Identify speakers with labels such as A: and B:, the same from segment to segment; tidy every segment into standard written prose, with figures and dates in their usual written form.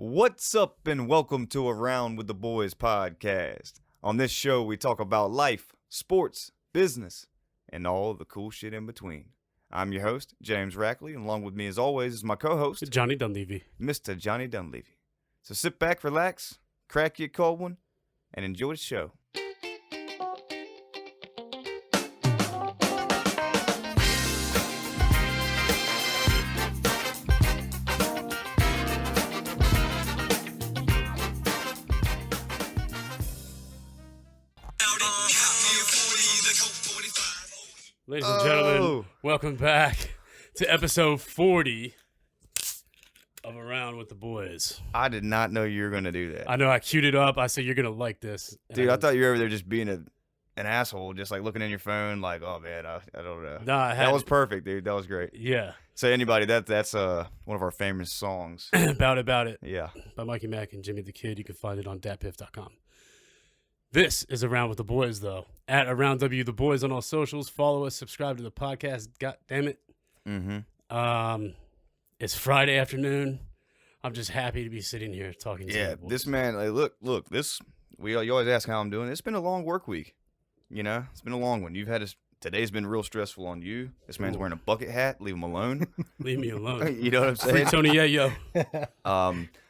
A: What's up and welcome to Around with the Boys podcast. On this show, we talk about life, sports, business, and all the cool shit in between. I'm your host, James Rackley, and along with me as always is my co-host,
B: Johnny Dunleavy.
A: Mr. Johnny Dunleavy. So sit back, relax, crack your cold one, and enjoy the show.
B: Ladies and gentlemen, welcome back to episode 40 of Around with the Boys.
A: I did not know you were going to do that.
B: I know I queued it up. I said, you're going to like this.
A: Dude, I thought you were over there just being an asshole, just like looking in your phone like, oh, man, I don't know.
B: Nah,
A: that was perfect, dude. That was great.
B: Yeah.
A: So anybody, that's one of our famous songs.
B: About It.
A: Yeah.
B: By Mikey Mack and Jimmy the Kid. You can find it on datpiff.com. This is Around with the Boys, though. At Around W the Boys on all socials. Follow us. Subscribe to the podcast. God damn it.
A: Mm-hmm.
B: It's Friday afternoon. I'm just happy to be sitting here talking to you.
A: Yeah, this man, like, look, this, you always ask how I'm doing. It's been a long work week. You know, it's been a long one. Today's been real stressful on you. This man's wearing a bucket hat. Leave him alone.
B: Leave me alone.
A: You know what I'm saying?
B: Free Tony, yeah, yo.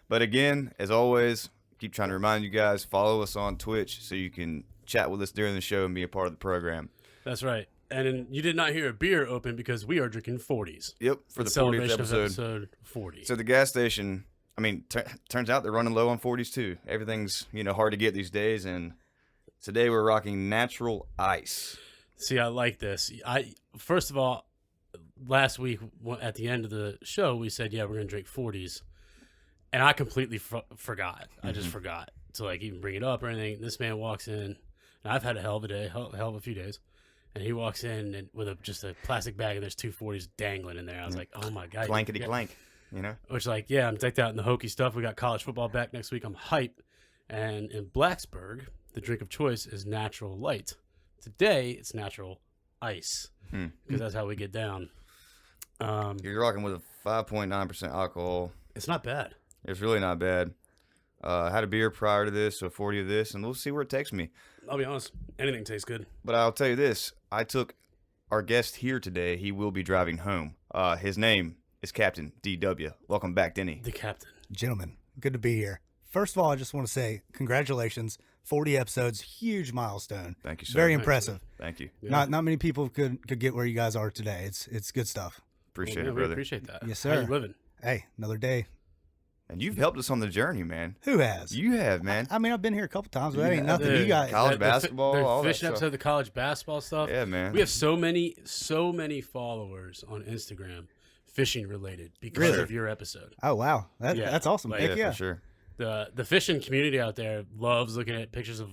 A: But again, as always, keep trying to remind you guys, follow us on Twitch so you can chat with us during the show and be a part of the program.
B: That's right. And you did not hear a beer open because we are drinking 40s.
A: Yep, for the 40th
B: celebration
A: episode.
B: of episode 40.
A: So the gas station, I mean, turns out they're running low on 40s too. Everything's, hard to get these days, and today we're rocking Natural Ice.
B: See, I like this. First of all, last week at the end of the show, we said, yeah, we're going to drink 40s. And I completely forgot. I just forgot to even bring it up or anything. This man walks in, and I've had a hell of a day, hell of a few days. And he walks in with just a plastic bag, and there's 2 40s dangling in there. I was like, oh my God.
A: Blankety blank,
B: Which I'm decked out in the hokey stuff. We got college football back next week. I'm hype. And in Blacksburg, the drink of choice is Natural Light. Today, it's Natural Ice, because that's how we get down.
A: You're rocking with a 5.9% alcohol.
B: It's not bad.
A: It's really not bad. I had a beer prior to this, so 40 of this, and we'll see where it takes me.
B: I'll be honest, anything tastes good.
A: But I'll tell you this. I took our guest here today. He will be driving home. His name is Captain DW. Welcome back, Denny.
B: The captain.
C: Gentlemen, good to be here. First of all, I just want to say congratulations. 40 episodes, huge milestone.
A: Thank you, sir.
C: Very impressive.
A: Thank you.
B: Yeah.
C: Not many people could get where you guys are today. It's good stuff.
A: Appreciate it,
B: We
A: brother.
B: appreciate that.
C: Yes, sir.
B: How you living?
C: Hey, another day.
A: And you've helped us on the journey, man.
C: Who has?
A: You have, man.
C: I mean, I've been here a couple times, but that ain't
A: have.
C: nothing. You got
A: College basketball,
B: the
A: all that
B: fishing
A: stuff.
B: episode, the college basketball stuff.
A: Yeah, man.
B: We have so many followers on Instagram, fishing related, because
C: Really?
B: of your episode.
C: Oh wow,
B: Yeah.
C: that's awesome.
B: Like,
C: Heck
A: yeah,
C: yeah.
A: for sure.
B: The fishing community out there loves looking at pictures of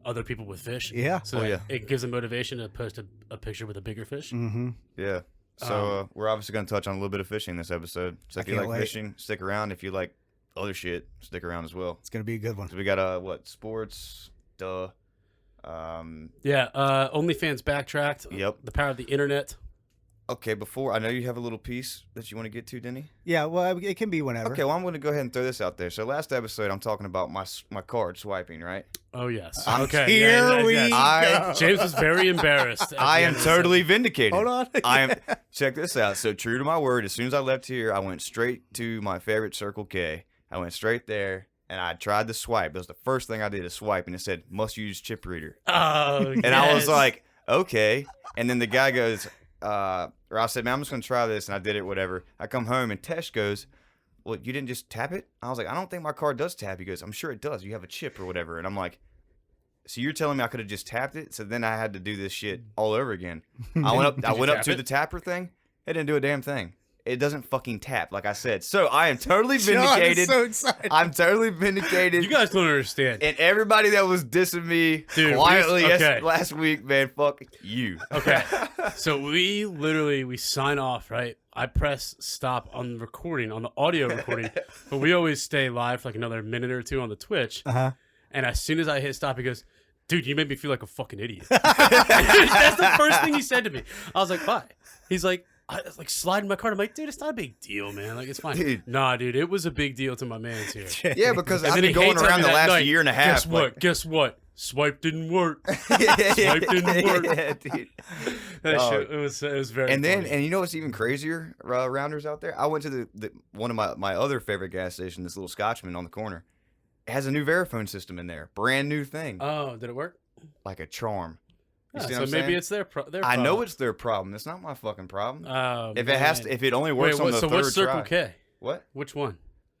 B: other people with fish.
C: Yeah.
B: So
A: Oh, yeah.
B: it gives them motivation to post a picture with a bigger fish.
C: Mm-hmm.
A: Yeah. So we're obviously going to touch on a little bit of fishing this episode. So if
C: I
A: you
C: can't
A: like
C: wait.
A: fishing, stick around. If you like other shit, stick around as well.
C: It's gonna be a good one.
A: So we got sports,
B: Yeah. OnlyFans backtracked.
A: Yep.
B: The power of the internet.
A: Okay, before I know you have a little piece that you want to get to, Denny.
C: Yeah, well, it can be whenever.
A: Okay, well I'm going to go ahead and throw this out there. So last episode I'm talking about my card swiping, right?
B: Oh yes.
A: I'm
B: Okay.
C: Here we
A: I-
C: go.
B: James was very embarrassed. at
A: I
B: the
A: am
B: end of the
A: totally vindicated.
C: Hold on.
A: I am. Check this out. So true to my word, as soon as I left here, I went straight to my favorite Circle K. I went straight there, and I tried to swipe. That was the first thing I did, is swipe, and it said must use chip reader.
B: Oh,
A: And I was like, okay. And then the guy goes, or I said, man, I'm just gonna try this, and I did it. Whatever. I come home, and Tesh goes, well, you didn't just tap it? I was like, I don't think my card does tap. He goes, I'm sure it does. You have a chip or whatever. And I'm like, so you're telling me I could have just tapped it? So then I had to do this shit all over again. I went up
B: tap
A: to
B: it?
A: the tapper thing. It didn't do a damn thing. It doesn't fucking tap, like I said. So I am totally
C: John is
A: vindicated.
C: so excited.
A: I'm totally vindicated.
B: You guys don't understand.
A: And everybody that was dissing me
B: Dude,
A: quietly
B: okay.
A: last week, man, fuck you.
B: Okay. So we sign off, right? I press stop on the recording, on the audio recording, but we always stay live for like another minute or two on the Twitch.
C: Uh-huh.
B: And as soon as I hit stop, he goes, dude, you made me feel like a fucking idiot. That's the first thing he said to me. I was like, why? He's like, I was like sliding my card. I'm like, dude, it's not a big deal, man. Like, it's fine.
A: Dude.
B: Nah, dude, it was he deal to my man's here.
A: Yeah, because
B: And
A: I've
B: then
A: been
B: he
A: going
B: hates on
A: around
B: me
A: the
B: that
A: last
B: night.
A: year and a half.
B: Guess what? Guess what? Swipe didn't work. Swipe didn't work.
A: Yeah, dude.
B: That
A: Oh.
B: shit, it was very.
A: And then,
B: funny.
A: and you know what's even crazier, rounders out there? I went to the one of my other favorite gas station, this little Scotchman on the corner. It has a new Verifone system in there, brand new thing,
B: Oh, did it work?
A: like a charm. You
B: Yeah,
A: see
B: so
A: what I'm
B: maybe
A: saying?
B: it's their
A: I know
B: problem.
A: it's their problem. It's not my fucking problem.
B: Oh,
A: If it has to, if it only works on the
B: so
A: third
B: what's Circle
A: try.
B: K?
A: What?
B: Which one?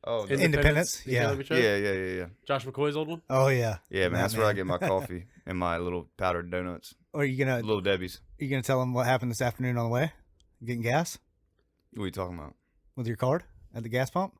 A: Oh,
C: Independence? Yeah.
A: yeah.
B: Josh McCoy's old one?
C: Oh yeah.
A: Yeah, man, that's where I
C: man.
A: get my coffee and my little powdered donuts,
C: Or are you gonna
A: little Debbie's.
C: tell them what happened this afternoon on the way? Getting gas
A: What are you talking about?
C: with your card at the gas pump?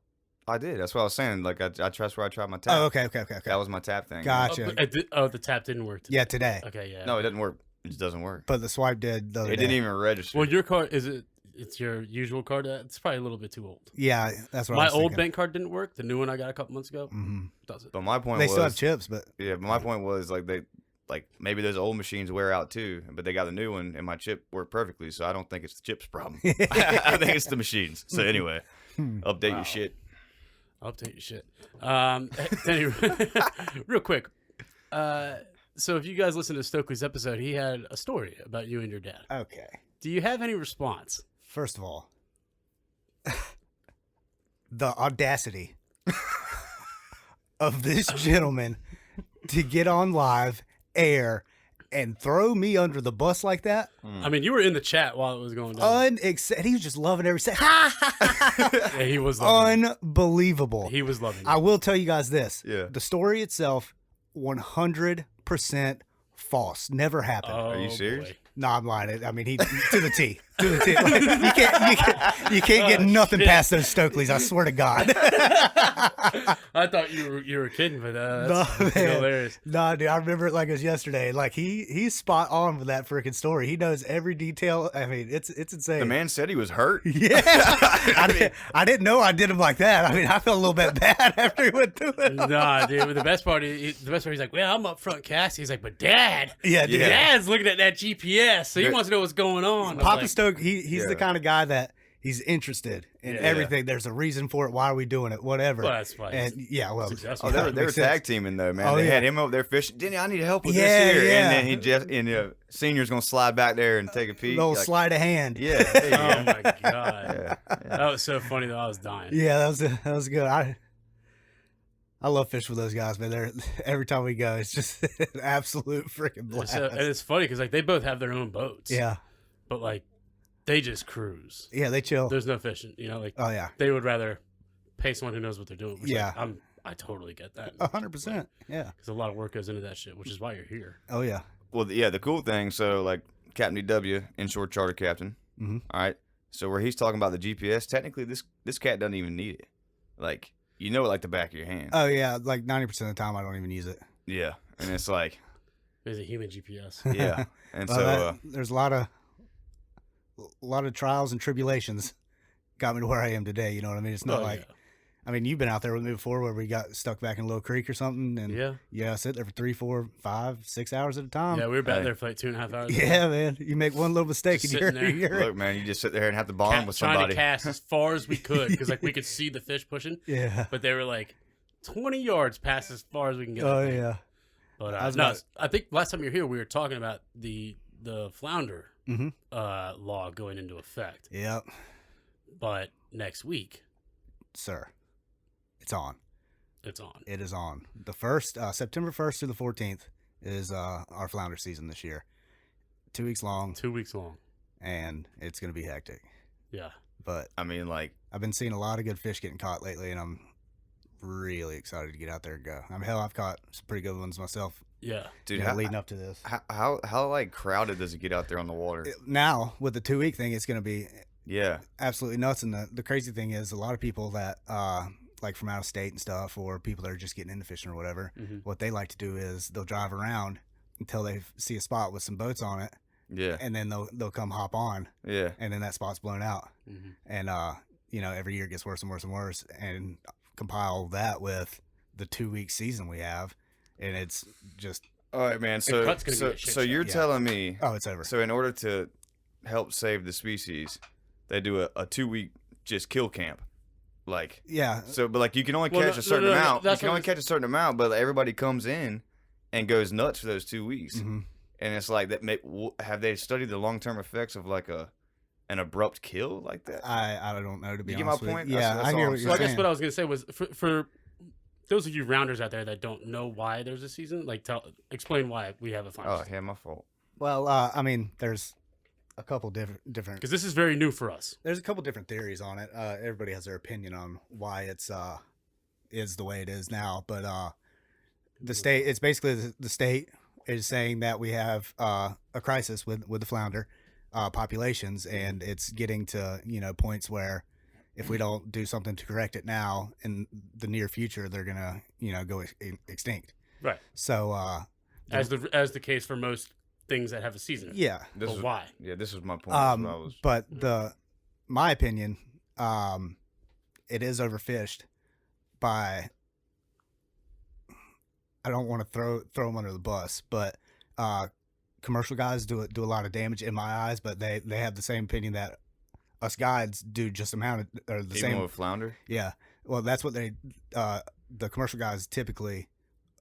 A: I did. That's what I was saying. Like I trust where I tried my tap.
C: Oh, okay.
A: That was my tap thing.
C: Gotcha.
B: The tap didn't work today.
C: Yeah, today.
B: Okay, yeah.
A: No, it doesn't work. It just doesn't work.
C: But the swipe did the other
A: It
C: day.
A: didn't even register.
B: Well, your card, it's your usual card? It's probably a little bit too old.
C: Yeah, that's what I
B: My
C: was
B: old
C: thinking.
B: bank card didn't work. The new one I got a couple months ago
C: Mhm.
B: does it.
A: But my point
C: They
A: was,
C: still have chips, but
A: yeah. But my point was like maybe those old machines wear out too, but they got the new one and my chip worked perfectly. So I don't think it's the chip's problem. I think it's the machines. So anyway, update
B: Wow.
A: your shit.
B: Update your shit. Anyway, real quick. So if you guys listen to Stokely's episode, he had a story about you and your dad.
C: okay.
B: Do you have any response?
C: First of all, the audacity of this gentleman to get on live air and throw me under the bus like that.
B: I mean, you were in the chat while it was going down.
C: He was just loving every second.
B: Yeah, he was loving it.
C: Unbelievable.
B: He was loving it.
C: I will tell you guys this.
A: Yeah.
C: The story itself, 100% false. Never happened.
B: Oh,
A: Are you serious?
B: boy.
C: No, I'm lying. I mean, he to the T. To the T. Like, you can't get nothing
B: shit.
C: past those Stokeleys. I swear to God.
B: I thought you were kidding, but
C: No,
B: that's
C: man.
B: hilarious.
C: No, dude, I remember it like it was yesterday. Like he's spot on with that freaking story. He knows every detail. I mean, it's insane.
A: The man said he was hurt.
C: Yeah, I didn't know I did him like that. I mean, I felt a little bit bad after he went through it.
B: Nah, dude. But the best part, he's like, "Well, I'm up front, Cass." He's like, "But Dad,
C: Yeah, dude.
A: Yeah.
B: Dad's looking at that GPS, so he wants to know what's going on." I'm
C: Papa
B: like,
C: Stoke, he's
A: Yeah.
C: the kind of guy that he's interested in
B: Yeah.
C: everything. There's a reason for it. Why are we doing it? Whatever.
B: Well, that's fine.
C: And yeah, well,
B: Successful.
A: Oh, they were
C: makes sense.
A: tag teaming though, man.
C: Oh,
A: They
C: yeah.
A: had him over there fishing. Denny, I need help with
C: Yeah,
A: this here.
C: yeah.
A: And then he just senior's gonna slide back there and take a peek.
C: little
A: like,
C: sleight of hand.
A: Yeah. There you
B: Oh
A: go.
B: my god,
A: Yeah, yeah.
B: that was so funny though. I was dying.
C: Yeah, that was good. I love fish with those guys, man. They're every time we go, it's just an absolute freaking blast.
B: And it's funny because like they both have their own boats.
C: Yeah,
B: But like, they just cruise.
C: yeah, they chill.
B: There's no fishing. You know, like
C: Oh yeah,
B: they would rather pay someone who knows what they're doing. Which,
C: Yeah.
B: like, I totally get that.
C: 100%. Yeah.
B: Because a lot of work goes into that shit, which is why you're here.
C: Oh yeah.
A: Well, yeah, the cool thing, so like Captain DW, inshore charter captain.
C: Mhm.
A: All right. So where he's talking about the GPS, technically this cat doesn't even need it. Like, you know it like the back of your hand.
C: Oh yeah. Like 90% of the time, I don't even use it.
A: Yeah. And it's like,
B: There's a human GPS.
A: yeah. And
C: Well,
A: so
C: there's a lot of trials and tribulations got me to where I am today. You know what I mean? It's not
B: Oh,
C: like, I mean, you've been out there with me before where we got stuck back in Little Creek or something, and
B: yeah.
C: sit there for 3, 4, 5, 6 hours at a time.
B: Yeah, we were back
A: Hey.
B: there for like 2.5 hours.
C: Yeah, man. You make one little mistake
B: Just
C: and you're,
B: sitting there.
C: you're
A: look, man, you just sit there and have to bond with
B: Trying
A: somebody.
B: to cast as far as we could because like we could see the fish pushing,
C: yeah.
B: but they were like 20 yards past as far as we can get.
C: Oh
B: that thing.
C: yeah.
B: But
C: I was
B: no,
C: about-
B: I think last time you were here, we were talking about the flounder
C: Mhm.
B: law going into effect.
C: Yep,
B: But next week,
C: sir. It's on.
B: it's on.
C: It is on. The first September 1st through the 14th is our flounder season this year. 2 weeks long,
B: 2 weeks long.
C: and it's going to be hectic.
B: Yeah.
C: But
A: I mean, like,
C: I've been seeing a lot of good fish getting caught lately, and I'm really excited to get out there and go. I mean, hell, I've caught some pretty good ones myself.
B: Yeah.
A: dude,
C: you know,
A: how,
C: leading up to this.
A: how like crowded does it get out there on the water?
C: Now with the 2 week thing, it's going to be
A: Yeah.
C: absolutely nuts. And the crazy thing is, a lot of people that like from out of state and stuff, or people that are just getting into fishing or whatever,
B: Mhm.
C: what they like to do is they'll drive around until they see a spot with some boats on it,
A: Yeah.
C: and then they'll come hop on,
A: Yeah.
C: and then that spot's blown out.
B: Mhm.
C: And every year it gets worse and worse and worse, and compile that with the 2 week season we have, and it's just
A: All right, man. So
B: cut's gonna be a shit
A: so
B: show.
A: you're
C: Yeah.
A: telling me
C: it's over.
A: so in order to help save the species, they do a 2-week just kill camp. Like,
C: Yeah.
A: so, but like you can only
B: Well,
A: catch
B: no,
A: a certain
B: no, no,
A: amount. You
B: that's
A: can
B: what
A: only
B: it's-
A: catch a certain amount, but everybody comes in and goes nuts for those 2 weeks.
C: Mm-hmm.
A: And it's like that. Have they studied the long-term effects of like an abrupt kill like that?
C: I don't know, to be
A: You get my
C: honest with
A: point?
C: you.
A: That's-
C: Yeah,
A: that's
C: I
A: all
C: hear
A: I'm
C: what
A: saying.
C: you're
B: So I
C: saying.
B: guess what I was gonna say was for those of you rounders out there that don't know why there's a season, like explain why we have a
A: Oh,
B: finals.
A: yeah, my fault.
C: Well, I mean, there's a couple different.
B: Because this is very new for us.
C: There's a couple different theories on it. Everybody has their opinion on why it's is the way it is now. But the state, it's basically the state is saying that we have a crisis with the flounder populations, and it's getting to points where if we don't do something to correct it now, in the near future, they're gonna go extinct.
B: Right.
C: So
B: As the case for most things that have a season.
C: yeah.
A: This
B: But
A: is
B: why?
A: Yeah, this was my point. That's what I was.
C: But my opinion, it is overfished by. I don't want to throw them under the bus, but commercial guys do a lot of damage in my eyes. But they have the same opinion that us guides do just amount or the
A: Even
C: same.
A: with flounder.
C: Yeah, well, that's what the commercial guys typically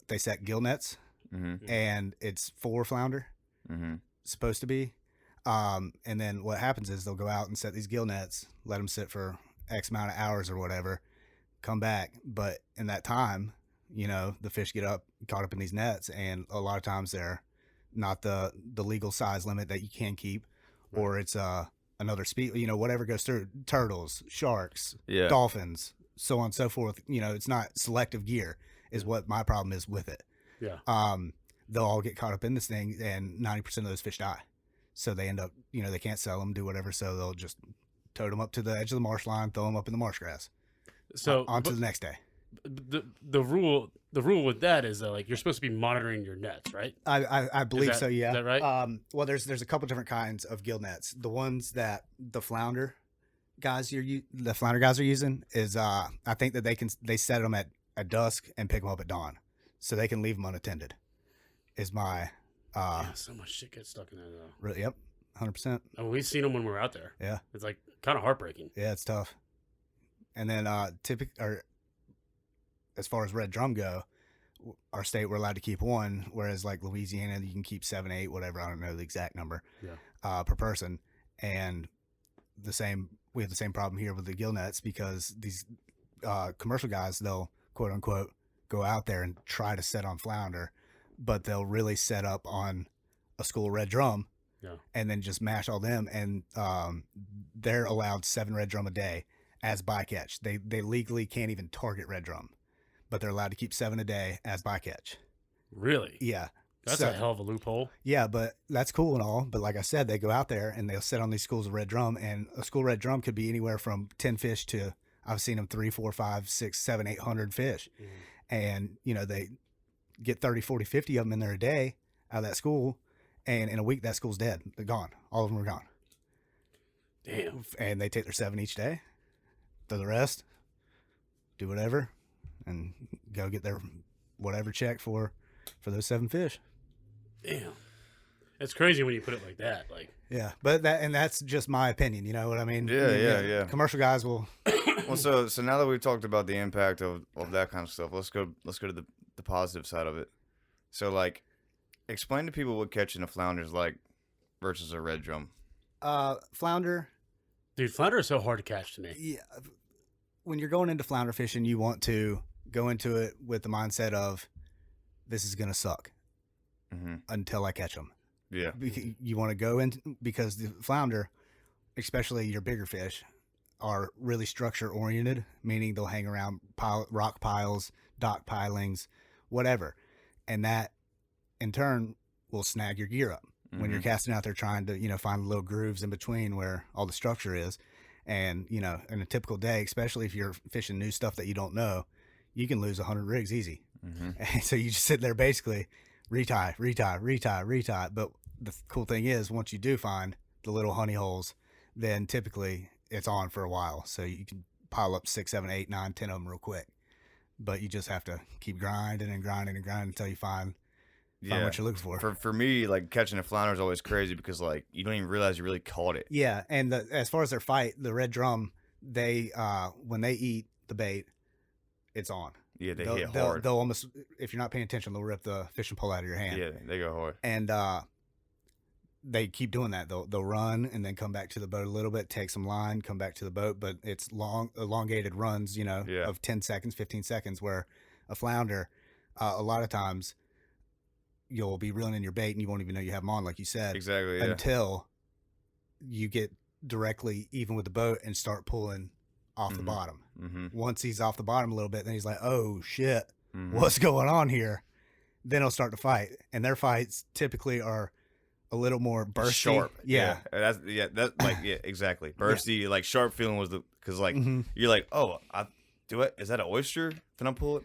C: they set gill nets,
A: Mm-hmm.
C: and it's for flounder.
A: Mm-hmm.
C: Supposed to be. And then what happens is they'll go out and set these gill nets, let them sit for X amount of hours or whatever, come back. But in that time, the fish get caught up in these nets, and a lot of times they're not the legal size limit that you can keep, or it's another speed, whatever goes through, turtles, sharks,
A: Yeah.
C: dolphins, so on and so forth. It's not selective gear is what my problem is with it.
B: Yeah.
C: They'll all get caught up in this thing, and 90% of those fish die. So they end up, they can't sell them, do whatever. So they'll just tote them up to the edge of the marsh line, throw them up in the marsh grass.
B: So
C: On to the next day.
B: the rule with that is that like you're supposed to be monitoring your nets, right?
C: I believe
B: that-
C: so. Yeah.
B: is that right?
C: Well, there's a couple different kinds of gill nets. The ones that the flounder guys are using is I think that they set them at dusk and pick them up at dawn, so they can leave them unattended. Is my
B: Yeah, so much shit gets stuck in there though.
C: really? Yep, 100%.
B: I mean, we've seen them when we were out there.
C: Yeah.
B: It's like kind of heartbreaking.
C: Yeah, it's tough. And then as far as red drum go, our state we're allowed to keep one, whereas like Louisiana you can keep 7, 8, whatever. I don't know the exact number.
B: Yeah.
C: Per person. And we have the same problem here with the gill nets, because these commercial guys, they'll quote unquote go out there and try to set on flounder, but they'll really set up on a school red drum.
B: Yeah.
C: And then just mash all them, and they're allowed 7 red drum a day as bycatch. They legally can't even target red drum, but they're allowed to keep 7 a day as bycatch.
B: Really?
C: Yeah.
B: That's
C: So-
B: a hell of a loophole.
C: Yeah, but that's cool and all. But like I said, they go out there and they'll sit on these schools of red drum, and a school red drum could be anywhere from 10 fish to, I've seen them 3, 4, 5, 6, 7, 800 fish.
B: Mhm.
C: And, they get 30, 40, 50 of them in there a day out of that school. And in a week, that school's dead. They're gone. All of them are gone.
B: Damn.
C: And they take their 7 each day, throw the rest, do whatever, and go get their whatever check for those 7 fish.
B: Damn. It's crazy when you put it like that. Like,
C: Yeah, but that's just my opinion. You know what I mean?
A: Yeah.
C: Commercial guys will.
A: Well, so now that we've talked about the impact of that kind of stuff, let's go to the positive side of it. So like, explain to people what catching a flounder is like versus a red drum.
C: Flounder.
B: dude, flounder is so hard to catch to me.
C: Yeah, when you're going into flounder fishing, you want to go into it with the mindset of, this is gonna suck
A: Mm-hmm.
C: until I catch them.
A: Yeah.
C: You want to go in, because the flounder, especially your bigger fish, are really structure oriented, meaning they'll hang around rock piles, dock pilings, whatever, and that in turn will snag your gear up when you're casting out there trying to find little grooves in between where all the structure is. And in a typical day, especially if you're fishing new stuff that you don't know, you can lose 100 rigs easy.
A: Mm-hmm.
C: And so you just sit there basically retie. But the cool thing is, once you do find the little honey holes, then typically it's on for a while. So you can pile up 6, 7, 8, 9, 10 of them real quick. But you just have to keep grinding until you find find what you're looking for.
A: For me, like catching a flounder is always crazy because like you don't even realize you really caught it.
C: Yeah, and as far as their fight, the red drum, they when they eat the bait, it's on.
A: Yeah, they hit hard.
C: They'll almost, if you're not paying attention, they'll rip the fishing pole out of your hand.
A: Yeah, they go hard.
C: And they keep doing that. They'll run and then come back to the boat a little bit, take some line, come back to the boat. But it's elongated runs, of 10 seconds, 15 seconds, where a flounder, a lot of times, you'll be reeling in your bait and you won't even know you have them on, like you said.
A: Exactly, yeah.
C: Until you get directly even with the boat and start pulling off the bottom.
A: Mm-hmm.
C: Once he's off the bottom a little bit, then he's like, oh, shit,
A: Mm-hmm.
C: what's going on here? Then he'll start to fight. And their fights typically are a little more bursty.
A: Sharp.
C: Yeah.
A: That's like, yeah, exactly. Bursty, like sharp feeling was because like,
C: Mhm.
A: you're like, oh, is that an oyster? Can I pull it?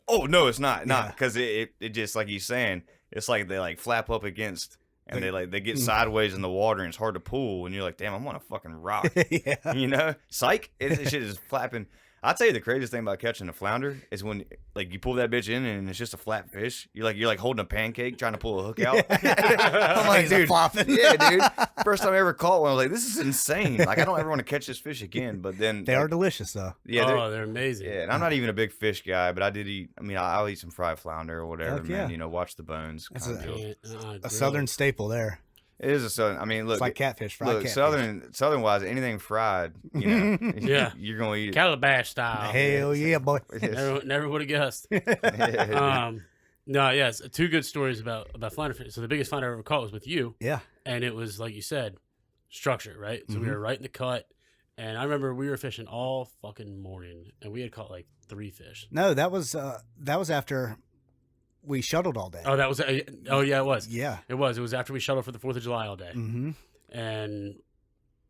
A: Oh, no, it's not. Not because it just, like he's saying, it's like they like flap up against and they get sideways in the water and it's hard to pull and you're like, damn, I'm on a fucking rock.
C: Yeah.
A: Psych. It shit is flapping. I'll tell you the craziest thing about catching a flounder is when like you pull that bitch in and it's just a flat fish. You're like holding a pancake trying to pull a hook out. I'm like, dude,
C: flopping.
A: yeah, dude. First time I ever caught one, I was like, this is insane. Like I don't ever want to catch this fish again. But then
C: They are delicious, though.
A: yeah,
B: they're amazing.
A: yeah. And I'm not even a big fish guy, but I did eat. I mean, I'll eat some fried flounder or whatever,
C: Heck yeah.
A: man. Watch the bones.
C: That's
A: kinda deal.
C: A southern staple there.
A: It is a southern. I mean, look,
C: It's like catfish, fried catfish.
A: southern wise, anything fried,
B: Yeah.
A: you're gonna eat it.
B: Calabash style.
C: Hell yeah, boy.
B: Never would have guessed. No, yes, two good stories about flounder fishing. So the biggest flounder I ever caught was with you,
C: Yeah.
B: and it was like you said, structure, right? So we were right in the cut, and I remember we were fishing all fucking morning, and we had caught like 3 fish.
C: No, that was after we shuttled all day.
B: Oh, that was. Oh, yeah, it was.
C: Yeah.
B: It was. It was after we shuttled for the 4th of July all day,
C: Mm-hmm.
B: and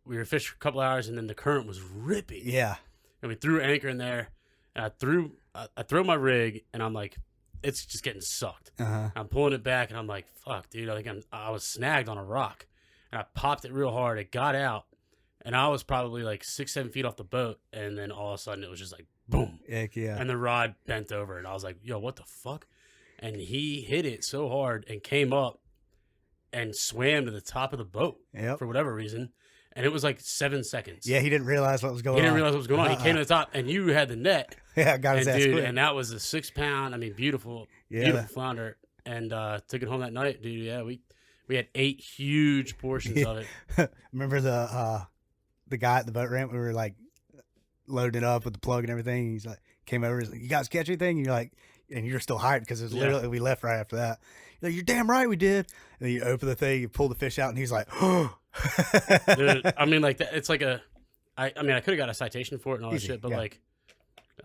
B: we were fishing for a couple hours, and then the current was ripping.
C: Yeah.
B: And we threw anchor in there, and I throw my rig, and I'm like, it's just getting sucked.
C: Uh-huh.
B: I'm pulling it back, and I'm like, fuck, dude. I was snagged on a rock, and I popped it real hard. It got out, and I was probably like 6-7 feet off the boat, and then all of a sudden it was just like boom,
C: Heck yeah.
B: and the rod bent over, and I was like, yo, what the fuck? And he hit it so hard and came up and swam to the top of the boat
C: Yep.
B: for whatever reason, and it was like 7 seconds.
C: Yeah, he didn't realize what was going on.
B: He didn't realize what was going on. He came to the top, and you had the net.
C: Yeah, got his
B: And
C: ass
B: dude,
C: quick.
B: and that was a 6-pound. I mean, beautiful flounder. And took it home that night, dude. Yeah, we had 8 huge portions of it.
C: Remember the guy at the boat ramp? We were like loading it up with the plug and everything. He's like, came over. He's like, "You guys catch anything?" And you're like, and you're still hyped because it was literally we left right after that. You're like, "You're damn right we did." And then you open the thing, you pull the fish out, and he's like, "Oh."
B: Dude, I mean, like it's like I mean, I could have got a citation for it and all that
C: Easy,
B: shit, but
C: yeah.
B: like,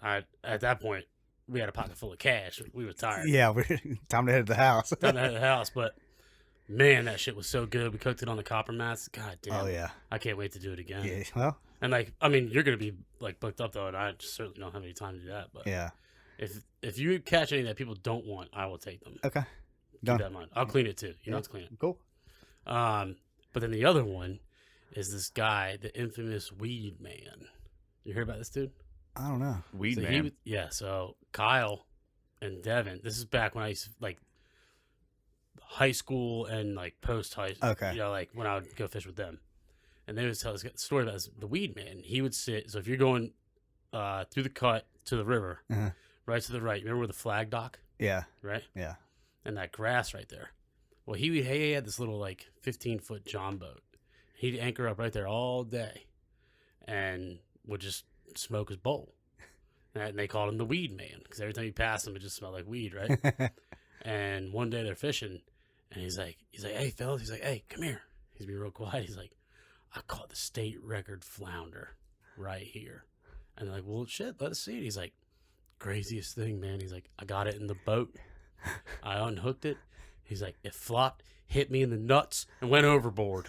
B: at that point, we had a pocket full of cash. We were tired.
C: Yeah, we're time to head to the house.
B: Time to head to the house, but man, that shit was so good. We cooked it on the copper mats. God damn.
C: Oh yeah.
B: I can't wait to do it again.
C: Yeah. Well.
B: And like, I mean, you're gonna be like booked up though, and I certainly don't have any time to do that. But
C: Yeah.
B: if you catch any that people don't want, I will take them.
C: Okay.
B: Keep
C: Done.
B: that in mind. I'll clean it too. You don't have to clean it.
C: Cool.
B: But then the other one is this guy, the infamous Weed Man. You heard about this dude?
C: I don't know.
A: Weed
B: So
A: man.
B: so Kyle and Devin, this is back when I used to, like, high school and like post high
C: Okay.
B: like when I would go fish with them. And they would tell us a story about this, the Weed Man. He would sit, so if you're going through the cut to the river,
C: Uh-huh.
B: right to the right, remember where the flag dock,
C: Yeah.
B: right?
C: Yeah.
B: And that grass right there. Well, he had this little like 15-foot John boat. He'd anchor up right there all day and would just smoke his bowl. And they called him the Weed Man because every time you passed him, it just smelled like weed, right? And one day they're fishing, and he's like, "Hey, fellas," he's like, "Hey, come here." He's being real quiet. He's like, "I caught the state record flounder right here." And they're like, "Well, shit, let us see it." He's like, "Craziest thing, man." He's like, "I got it in the boat. I unhooked it." He's like, "It flopped, hit me in the nuts, and went overboard."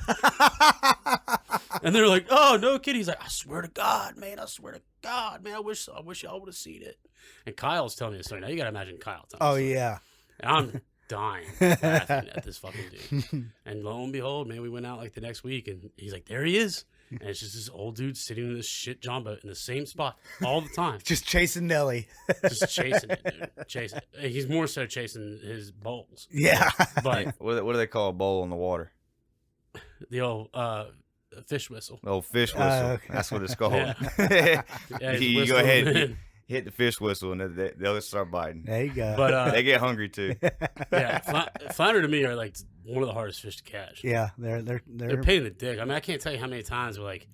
B: And they're like, "Oh, no kidding." He's like, "I swear to God, man. I swear to God, man. I wish y'all would have seen it." And Kyle's telling me this story. Now you gotta imagine Kyle telling
C: Oh
B: me this story.
C: yeah.
B: And I'm dying laughing at this fucking dude. And lo and behold, man, we went out like the next week, and he's like, "There he is." and it's just this old dude sitting in this shit John boat in the same spot all the time,
C: Just chasing Nelly.
B: just chasing it, dude. Chasing it. He's more so chasing his bowls.
C: Yeah.
B: But
A: What do they call a bowl in the water?
B: the old fish whistle.
A: The old fish whistle.
C: Okay.
A: That's what it's called.
B: Yeah, he's
A: You go
B: whistling
A: ahead and
B: in.
A: hit the fish whistle, and they'll start biting.
C: There you go.
B: But
A: They get hungry too.
B: yeah, flounder to me are like one of the hardest fish to catch.
C: yeah, they're
B: They're a pain in the dick. I mean, I can't tell you how many times where like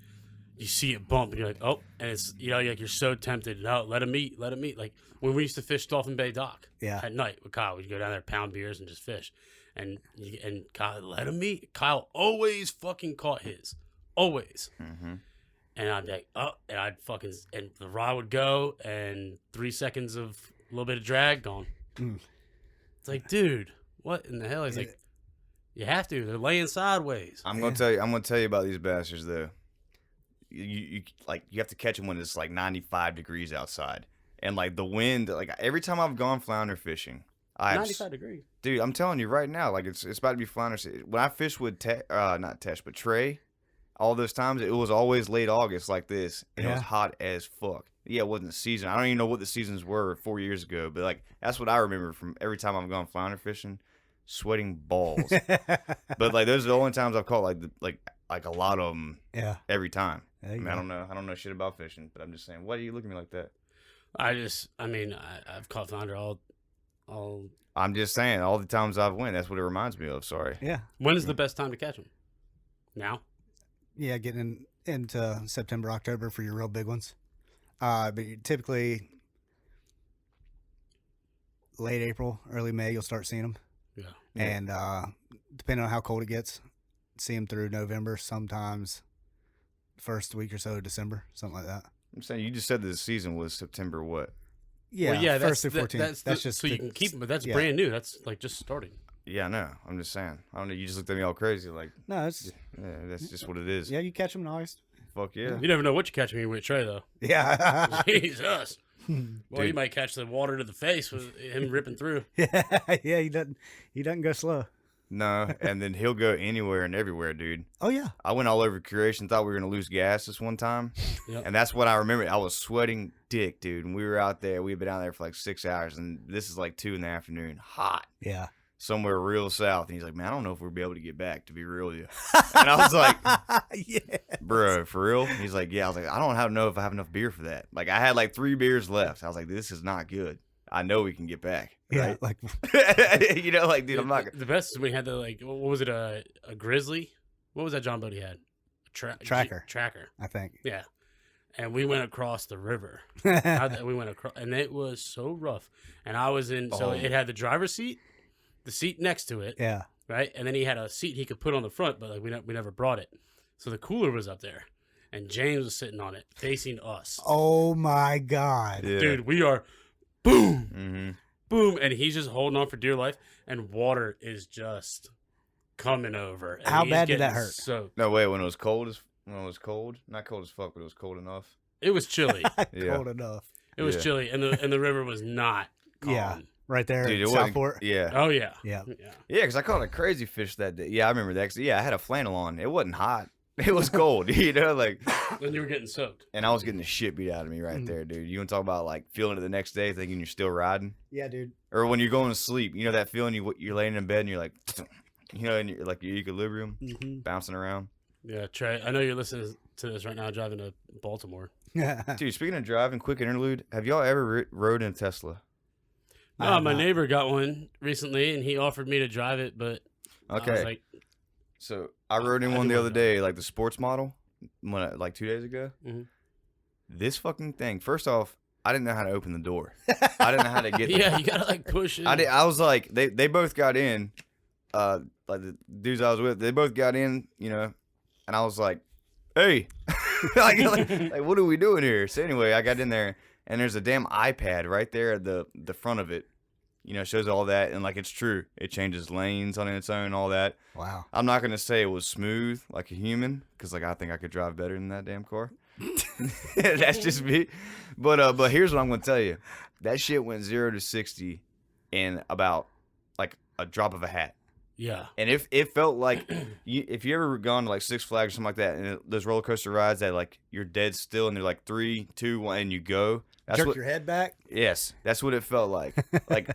B: you see it bump and you're like, oh, and it's you're so tempted. No, let him eat. Like when we used to fish Dolphin Bay Dock
C: Yeah.
B: at night with Kyle, we'd go down there, pound beers, and just fish. And Kyle, let him eat. Kyle always fucking caught his, always.
A: Mm-hmm.
B: And I'd be like, oh, and I'd fucking, and the rod would go, and 3 seconds of a little bit of drag gone.
C: Mm.
B: It's like, dude, what in the hell? He's like, you have to. They're laying sideways.
A: I'm gonna tell you about these bastards though. You have to catch them when it's like 95 degrees outside, and like the wind. Like every time I've gone flounder fishing,
B: 95 degrees.
A: Dude, I'm telling you right now, like it's about to be flounder. When I fished with not Tesh, but Trey, all those times it was always late August like this, and it was hot as fuck. Yeah, it wasn't season. I don't even know what the seasons were 4 years ago, but like that's what I remember from every time I've gone flounder fishing, sweating balls. But like those are the only times I've caught like a lot of them.
C: Yeah.
A: Every time.
C: There you
A: I mean,
C: go.
A: I don't know shit about fishing, but I'm just saying, why do you look at me like that?
B: I've caught flounder all.
A: I'm just saying, all the times I've went, that's what it reminds me of. Sorry.
C: Yeah.
B: When is the best time to catch them? Now?
C: Yeah, getting into September, October for your real big ones. But typically late April, early May, you'll start seeing them.
B: Yeah.
C: And depending on how cold it gets, see them through November, sometimes first week or so of December, something like that.
A: I'm saying, you just said the season was September what?
C: Yeah,
B: Well, yeah,
C: first
B: that's,
C: through 14th. That's just
B: so you can keep them, but that's
C: yeah.
B: brand new. That's like just starting.
A: Yeah, I know. I'm just saying. I don't know. You just looked at me all crazy. Like,
C: No, it's
A: yeah, that's just what it is.
C: yeah, you catch them in August.
A: Fuck yeah.
B: You never know what you catch when you're with Trey, though.
C: Yeah.
B: Jesus. Well,
A: Dude.
B: you might catch the water to the face with him ripping through.
C: yeah, he doesn't go slow.
A: No, and then he'll go anywhere and everywhere, dude.
C: Oh yeah.
A: I went all over creation, thought we were going to lose gas this one time.
B: Yep.
A: And that's what I remember. I was sweating dick, dude. And we were out there. We'd been out there for like 6 hours. And this is like 2 in the afternoon. Hot.
C: Yeah.
A: Somewhere real south. And he's like, man, I don't know if we'll be able to get back, to be real with you. And I was like,
C: yeah.
A: bro, for real? He's like, yeah. I was like, I don't know if I have enough beer for that. Like, I had like 3 beers left. I was like, this is not good. I know we can get back.
C: Yeah,
A: Right?
C: like
A: You know, like, dude, I'm not.
B: The best is when we had the, like, what was it, a grizzly? What was that John boat he had?
C: Tracker.
B: Tracker.
C: I think.
B: Yeah. And we went across the river. We went across, and it was so rough. And I was in, so
A: Oh.
B: it had the driver's seat, the seat next to it,
C: Yeah.
B: right? And then he had a seat he could put on the front, but like we never brought it. So the cooler was up there, and James was sitting on it, facing us.
C: Oh my God.
A: Yeah.
B: Dude, we are boom,
A: Mm-hmm.
B: boom, and he's just holding on for dear life, and water is just coming over. And
C: How
B: he's
C: bad did
B: getting
C: that hurt?
B: So
A: No, wait, when it was cold, not cold as fuck, but it was cold enough.
B: it was chilly.
A: Yeah.
C: Cold enough.
B: It was
A: Yeah.
B: chilly, and the river was not calm.
C: Yeah. Right there
A: Dude,
C: in
A: it wasn't.
C: Southport.
A: Yeah.
B: Oh yeah.
C: Yeah.
B: Yeah.
A: Yeah, because I caught a crazy fish that day. Yeah, I remember that. 'Cause, yeah, I had a flannel on. It wasn't hot. It was cold, you know, like,
B: Then you were getting soaked.
A: and I was getting the shit beat out of me right there, dude. You want to talk about like feeling it the next day, thinking you're still riding,
C: Yeah, dude.
A: or when you're going to sleep, you know that feeling you're laying in bed and you're like, you know, and you're like your equilibrium
C: Mm-hmm.
A: bouncing around.
B: Yeah, Trey. I know you're listening to this right now, driving to Baltimore.
A: Dude, speaking of driving, quick interlude. Have y'all ever rode in a Tesla?
C: I
B: No,
C: have
B: my
C: not.
B: neighbor got one recently, and he offered me to drive it, but I was
A: Okay,
B: like,
A: so I rode in
B: I
A: one
B: do
A: the
B: wanna
A: other day, like the sports model, like 2 days ago.
B: Mhm.
A: This fucking thing. First off, I didn't know how to open the door. I didn't know how to get.
B: yeah, you gotta like push it.
A: I was like, they both got in, like the dudes I was with, they both got in, you know, and I was like, hey, like, what are we doing here? So anyway, I got in there, and there's a damn iPad right there at the front of it, you know, shows all that, and like it's true, it changes lanes on its own, all that.
C: Wow.
A: I'm not gonna say it was smooth like a human, because like I think I could drive better than that damn car. That's just me. But here's what I'm gonna tell you. That shit went 0 to 60 in about like a drop of a hat.
B: Yeah.
A: And if it felt like if you ever gone to like Six Flags or something like that, and those roller coaster rides that like you're dead still and they're like 3, 2, 1, and you go. That's
C: Jerk
A: what,
C: your head back.
A: Yes, that's what it felt like. like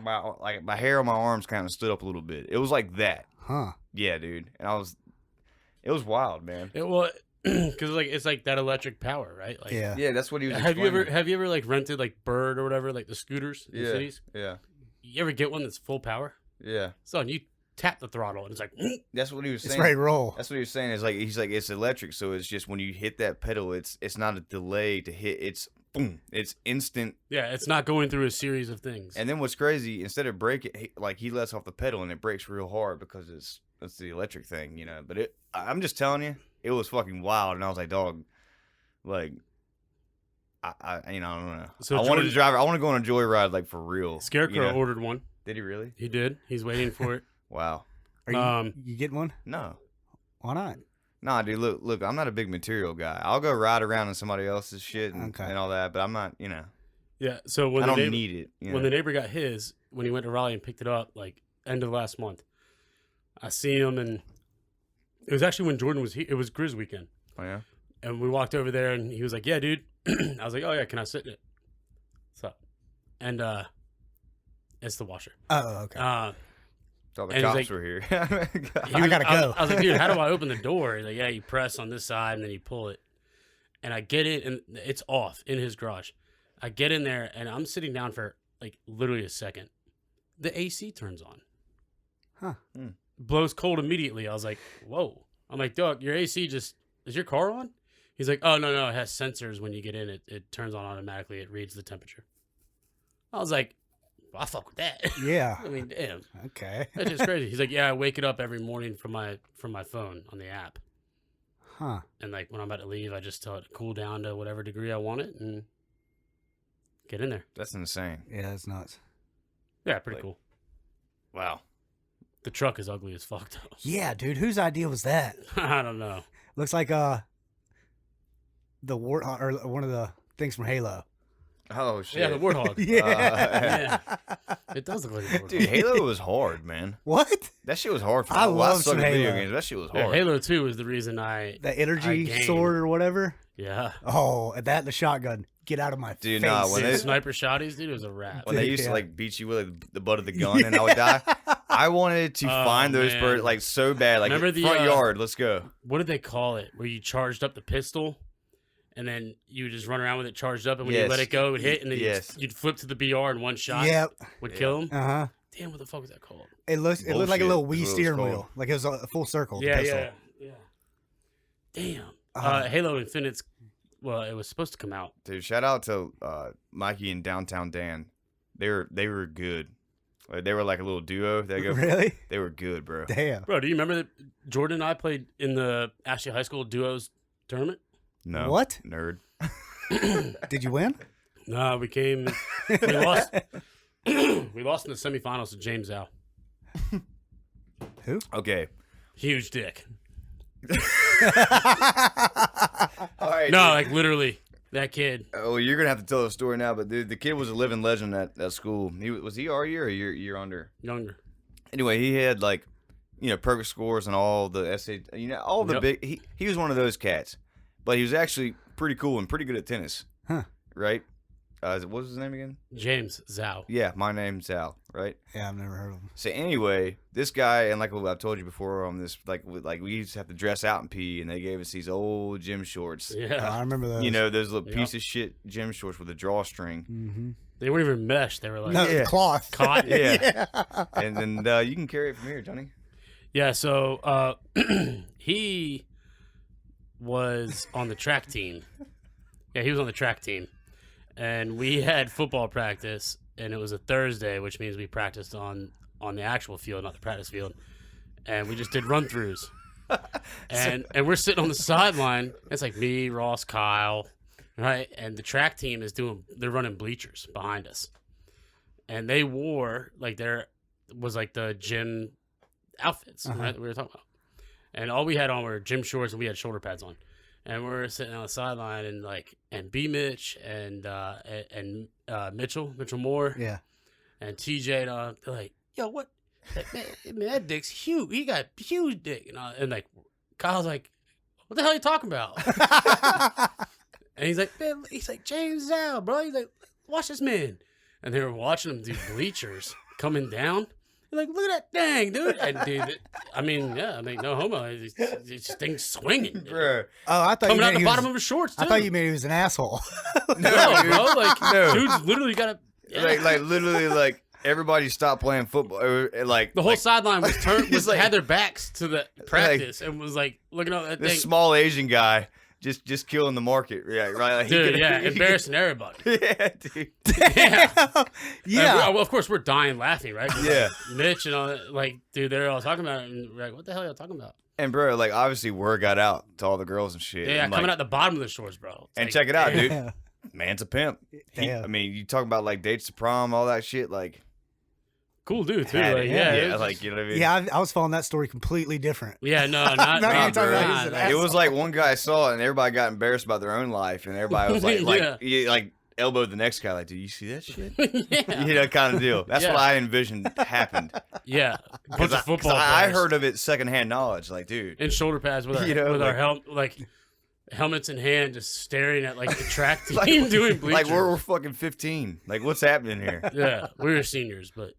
A: my hair on my arms kind of stood up a little bit. It was like that.
C: Huh.
A: Yeah, dude. And it was wild, man.
B: Because like it's like that electric power, right? Like,
C: Yeah.
A: Yeah, that's what he was.
B: Have you ever like rented like Bird or whatever, like the scooters in cities?
A: Yeah.
B: You ever get one that's full power?
A: Yeah.
B: So you tap the throttle and it's like.
A: That's what he was saying.
C: It's ready to roll.
A: That's what he was saying. Is like he's like it's electric, so it's just when you hit that pedal, it's not a delay to hit. It's boom. It's instant.
B: Yeah, it's not going through a series of things.
A: And then what's crazy? Instead of braking, he lets off the pedal and it brakes real hard because it's the electric thing, you know. But I'm just telling you, it was fucking wild. And I was like, dog, like. I don't know.
B: So
A: I wanted to drive. I want to go on a joyride, like for real.
B: Scarecrow ordered one.
A: Did he really?
B: He did. He's waiting for it.
A: Wow.
C: Are you getting one?
A: No.
C: Why not?
A: Nah, dude. Look. I'm not a big material guy. I'll go ride around in somebody else's shit and all that, but I'm not. You know.
B: Yeah. So when
A: I don't need it.
B: When the neighbor got his, when he went to Raleigh and picked it up, like end of last month, I see him, and it was actually when Jordan was here. It was Grizz weekend.
A: Oh yeah.
B: And we walked over there, and he was like, "Yeah, dude." I was like, "Oh yeah, can I sit in it?" What's up? And it's the washer.
C: Oh, okay.
A: Thought the
B: and
A: cops
B: like-
A: were here.
C: I gotta go.
B: I was like, "Dude, how do I open the door?" He's like, "Yeah, you press on this side, and then you pull it." And I get it, and it's off in his garage. I get in there, and I'm sitting down for like literally a second. The AC turns on.
C: Huh.
B: Blows cold immediately. I was like, "Whoa!" I'm like, "Dog, your AC just is your car on?" He's like, "Oh no, it has sensors. When you get in, it turns on automatically. It reads the temperature." I was like, well, "I fuck with that."
C: Yeah.
B: I mean, damn,
C: Okay.
B: that's just crazy. He's like, "Yeah, I wake it up every morning from my phone on the app,
C: Huh.
B: and like when I'm about to leave, I just tell it to cool down to whatever degree I want it and get in there."
A: That's insane.
C: Yeah, that's nuts.
B: Yeah, pretty
A: Like-
B: cool.
A: Wow.
B: The truck is ugly as fuck though.
C: Yeah, dude. Whose idea was that?
B: I don't know.
C: Looks like the wart or one of the things from Halo.
A: Oh shit.
B: Yeah, the warthog.
C: Yeah.
B: It does look like a warthog.
A: Dude, Halo was hard, man.
C: What?
A: That shit was hard for me.
C: I
A: Well,
C: love
A: suck
C: some
A: at video
C: Halo.
A: games. That shit was
B: Yeah,
A: hard.
B: Halo 2 is the reason I
C: The energy
B: gained.
C: sword or whatever.
B: Yeah.
C: Oh, that and the shotgun. Get out of my
A: Dude,
C: face.
A: nah, when
B: Dude,
A: they-
B: sniper shotties, dude, it was a wrap.
A: When they used
C: Yeah.
A: to like beat you with the butt of the gun and I would die, I wanted to
B: Oh,
A: find those
B: man.
A: birds like so bad. Like
B: Remember the,
A: front yard, let's go.
B: What did they call it? Where you charged up the pistol, and then you would just run around with it charged up, and when you
A: Yes.
B: let it go, it would hit, and then
A: Yes.
B: you'd flip to the BR in one shot.
C: Yep.
B: Would kill him.
C: Uh huh.
B: Damn, what the fuck was that called?
C: It looked like a
A: Bullshit
C: little
A: is
C: Wii
A: what it was
C: steering
A: called.
C: wheel. Like it was a full circle. the
B: Yeah,
C: pistol.
B: yeah. Damn.
C: Uh-huh.
B: Halo Infinite's. Well, it was supposed to come out.
A: Dude, shout out to Mikey and Downtown Dan. They were good. Like, they were like a little duo.
C: Really?
A: They were good, bro.
C: Damn.
B: Bro, do you remember that Jordan and I played in the Ashley High School Duos tournament?
A: No.
C: What?
A: Nerd.
C: Did you win?
B: No, we lost. We lost in the semifinals to James Al.
C: Who?
A: Okay.
B: Huge dick.
A: All right.
B: No, like literally, that kid.
A: Oh, you're gonna have to tell the story now, but dude, the kid was a living legend at that school. Was he our year or year under?
B: Younger.
A: Anyway, he had like, perfect scores and all the SAT, all the
B: Yep.
A: big. He was one of those cats, but he was actually pretty cool and pretty good at tennis.
C: Huh.
A: Right? What was his name again?
B: James Zhao.
A: Yeah, my name's Al. Right.
C: Yeah, I've never heard of him.
A: So anyway, this guy, and like what I've told you before on this, like we used to have to dress out and pee, and they gave us these old gym shorts.
B: Yeah.
C: I remember those.
A: Those little
B: Yep.
A: piece of shit gym shorts with a drawstring.
C: Mm-hmm.
B: They weren't even mesh. They were like
C: No,
A: Yeah.
C: cloth.
B: cotton.
A: Yeah. And then you can carry it from here, Johnny.
B: Yeah, so he was on the track team. Yeah, he was on the track team. And we had football practice, and it was a Thursday, which means we practiced on the actual field, not the practice field. And we just did run-throughs. And we're sitting on the sideline. It's like me, Ross, Kyle, right? And the track team they're running bleachers behind us. And they wore, like, was like the gym outfits, right, that we were talking about. And all we had on were gym shorts, and we had shoulder pads on. And we were sitting on the sideline, and B Mitch and Mitchell Moore,
C: Yeah.
B: and TJ, they're like, "Yo, what Man, that dick's huge. He got huge dick. And like, Kyle's like, what the hell are you talking about? And he's like, man, James out, bro. He's like, watch this man. And they were watching him do bleachers coming down. They're like, look at that thing, dude. And dude, no homo. This thing's swinging, dude.
C: Oh, I thought
B: Coming
C: you
B: out
C: meant
B: the
C: he
B: bottom
C: was,
B: of his shorts, too.
C: I thought you meant he was an asshole.
B: No, bro. Like,
A: No.
B: dude's literally got a... Yeah.
A: Like literally, like everybody stopped playing football. Like
B: The whole
A: like,
B: sideline was turned,
A: He's like-
B: had their backs to the practice and was like looking at that
A: this
B: thing.
A: small Asian guy just killing the market. Yeah, right. Like,
B: Dude, embarrassing everybody.
A: Yeah, dude.
B: Yeah.
C: Yeah.
B: Well, of course, we're dying laughing, right? 'Cause,
A: Yeah.
B: like, Mitch and all that, like, dude, they're all talking about it. And we're like, what the hell are y'all talking about?
A: And bro, like obviously word got out to all the girls and shit.
B: Yeah,
A: and,
B: coming
A: like,
B: out the bottom of the shorts, bro. It's
A: And
B: like,
A: check it out,
B: damn.
A: dude. Man's a pimp.
C: Damn.
A: I mean, you talk about like dates to prom, all that shit. Like,
B: Cool dude, too.
A: had
B: Like,
A: it.
B: yeah, it
A: yeah,
B: was
A: like
B: just-
A: you know what I mean.
C: Yeah, I was following that story completely different.
B: Yeah, no, not
C: No, you're talking about
B: nah,
C: he's an
B: nah.
A: It was like one guy saw it and everybody got embarrassed about their own life, and everybody was like,
B: Yeah.
A: like elbowed the next guy, like, "Do you see that shit?"
B: Yeah.
A: You know, kind of deal. That's
B: Yeah.
A: what I envisioned happened.
B: Yeah. Bunch
A: 'Cause
B: of football
A: I
B: players
A: heard of it secondhand knowledge. Like, dude,
B: in shoulder pads with our,
A: You know,
B: with our
A: like-
B: helmets in hand, just staring at like the track team
A: like,
B: doing bleachers.
A: like we're fucking 15. Like, what's happening here?
B: Yeah, we were seniors, but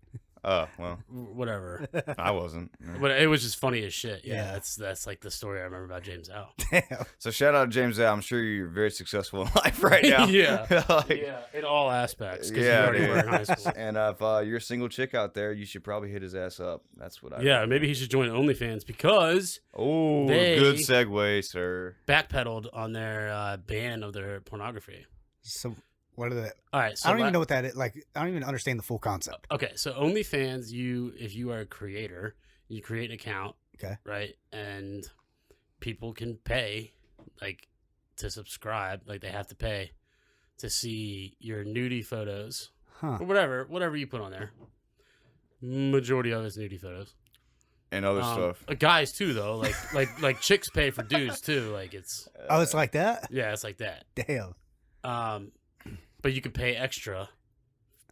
A: Oh well,
B: whatever.
A: I wasn't. No.
B: But it was just funny as shit. Yeah,
C: Yeah.
B: that's like the story I remember about James Al.
C: Damn.
A: So shout out to James Al. I'm sure you're very successful in life right now.
B: Yeah.
A: Like,
B: Yeah, in all aspects. Because
A: Yeah,
B: you already
A: dude.
B: were in high school.
A: And if you're a single chick out there, you should probably hit his ass up. That's what I.
B: Yeah, maybe he should join OnlyFans because
A: Oh,
B: They-
A: good segue, sir.
B: backpedaled on their ban of their pornography.
C: So what are the?
B: All right, so
C: I don't even know what that is. Like, I don't even understand the full concept.
B: Okay, so OnlyFans, if you are a creator, you create an account,
C: Okay.
B: right, and people can pay, like, to subscribe, like they have to pay to see your nudie photos
C: Huh.
B: or whatever you put on there. Majority of it's nudie photos.
A: And other stuff.
B: Guys too, though, like chicks pay for dudes too. Like it's
C: Oh, it's like that.
B: yeah, it's like that.
C: Damn.
B: But you can pay extra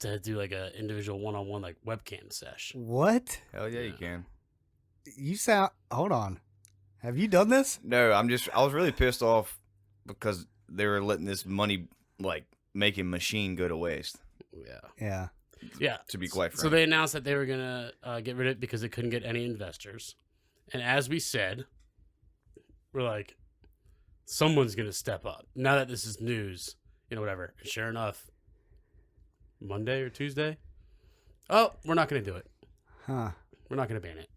B: to do like a individual one-on-one like webcam sesh.
C: What?
A: Hell yeah, you can.
C: You sound. Hold on. Have you done this?
A: No, I was really pissed off because they were letting this money, like, making machine go to waste,
B: Yeah.
C: Yeah.
B: Yeah.
A: to be quite frank.
B: So they announced that they were gonna get rid of it because they couldn't get any investors. And as we said, we're like, someone's gonna step up. Now that this is news, whatever. And sure enough, Monday or Tuesday, oh, we're not gonna do it.
C: Huh.
B: We're not gonna ban it.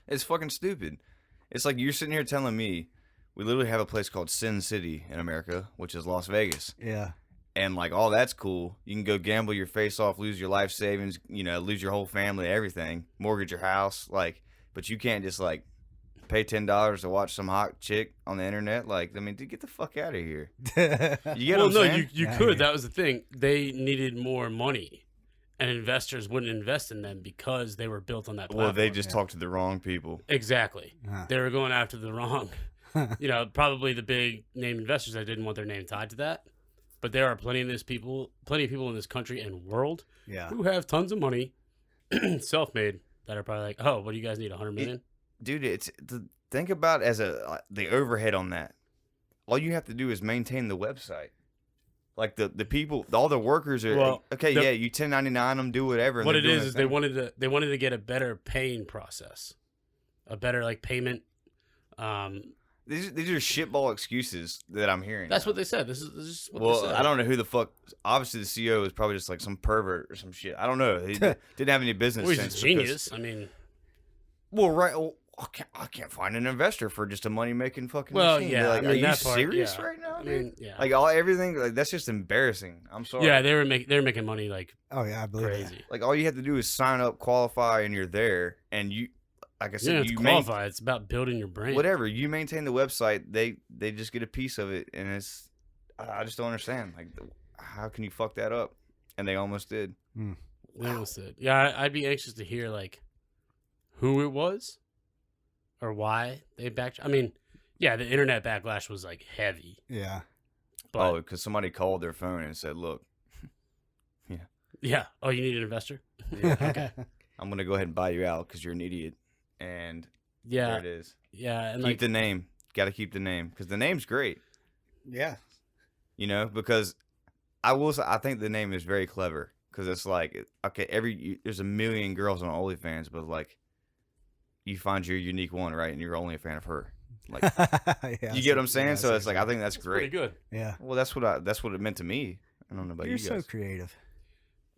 A: It's fucking stupid. It's like you're sitting here telling me we literally have a place called Sin City in America, which is Las Vegas.
C: Yeah.
A: And like all that's cool. You can go gamble your face off, lose your life savings, lose your whole family, everything, mortgage your house, like. But you can't just like pay $10 to watch some hot chick on the internet. Like, I mean, dude, get the fuck out of here. You get
B: Well,
A: what I'm
B: no,
A: saying?
B: you
C: Yeah,
B: could.
C: yeah.
B: That was the thing. They needed more money, and investors wouldn't invest in them because they were built on that platform.
A: Well, they just talked to the wrong people.
B: Exactly.
C: Huh.
B: They were going after the wrong, probably the big name investors that didn't want their name tied to that. But there are plenty of people in this country and world
C: Yeah.
B: who have tons of money, self-made, that are probably like, oh, what do you guys need, 100 million?
A: Dude, think about as the overhead on that. All you have to do is maintain the website. Like the people, all the workers are
B: Well,
A: okay. Yeah, you 1099 them, do whatever. and
B: What
A: they're
B: it
A: doing
B: is
A: their
B: they
A: thing.
B: wanted to get a better paying process, a better like payment.
A: These are shitball excuses that I'm hearing.
B: That's
A: now.
B: what they said. This is what
A: Well,
B: they said.
A: I don't know who the fuck. Obviously, the CEO is probably just like some pervert or some shit. I don't know. He didn't have any business
B: Well, he's
A: sense.
B: a genius. I mean,
A: Well, right. Well, I can't find an investor for just a money making fucking
B: well,
A: machine.
B: yeah.
A: Like,
B: I mean,
A: are you
B: that part,
A: serious
B: yeah.
A: right now,
B: I
A: dude?
B: mean, yeah.
A: Like everything. Like that's just embarrassing. I'm sorry.
B: Yeah, they were making money like
C: Oh yeah, I believe
B: crazy.
A: Like all you have to do is sign up, qualify, and you're there. And you, like I
B: Yeah,
A: said,
B: it's
A: you
B: qualified. It's about building your brain.
A: whatever you maintain the website. They just get a piece of it, and it's. I just don't understand. Like, how can you fuck that up? And they almost did.
B: They almost did. Yeah, I'd be anxious to hear like who it was or why they backed. I mean, yeah, the internet backlash was like heavy.
C: that. Yeah.
B: But
A: Oh, because somebody called their phone and said, "Look,
B: yeah. Oh, you need an investor?
C: Yeah.
B: Okay.
A: I'm gonna go ahead and buy you out because you're an idiot. And
B: Yeah.
A: there it is.
B: Yeah. And
A: Keep the name. Got to keep the name because the name's great.
C: Yeah.
A: You know, because I think the name is very clever because it's like, okay, there's a million girls on OnlyFans, but like, you find your unique one, right? And you're only a fan of her. Like,
C: Yeah,
A: you get what I'm saying?
C: yeah,
A: So it's like, I think that's
B: pretty
A: great.
B: good.
C: Yeah.
A: Well, that's what it meant to me. I don't know about
C: You're
A: you guys.
C: so creative.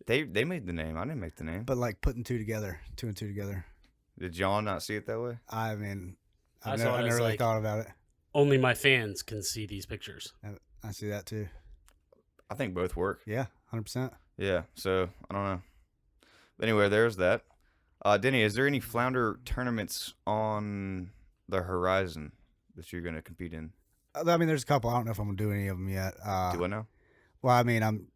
A: They made the name. I didn't make the name.
C: But like putting two and two together.
A: Did y'all not see it that way?
C: I mean,
B: I
C: I
B: saw it
C: never
B: as,
C: really
B: like-
C: thought about it.
B: Only my fans can see these pictures.
C: I see that too.
A: I think both work.
C: Yeah, 100%.
A: Yeah. So I don't know. But anyway, there's that. Denny, is there any Flounder tournaments on the horizon that you're going to compete in?
C: I mean, there's a couple. I don't know if I'm gonna do any of them yet.
A: Do I know?
C: Well, I mean, I'm.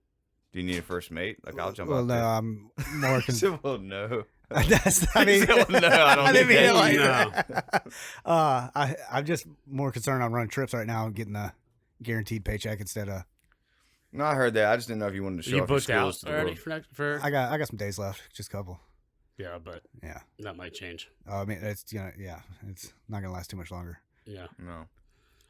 A: Do you need a first mate? Like, I'll jump
C: Well,
A: out
C: no,
A: there.
C: I'm more.
A: Well, no.
C: That's. I
A: He
C: mean,
A: said, well, no, I don't
C: didn't
A: need
C: mean it
A: that.
C: like that. I'm just more concerned on running trips right now and getting a guaranteed paycheck instead of.
A: No, I heard that. I just didn't know if you wanted to show
B: You
A: off your
B: booked out
A: skills to the
B: already
A: world.
B: for next for?
C: I got some days left, just a couple.
B: Yeah, but
C: Yeah.
B: that might change.
C: I mean, it's yeah, it's not gonna last too much longer.
B: Yeah.
A: No.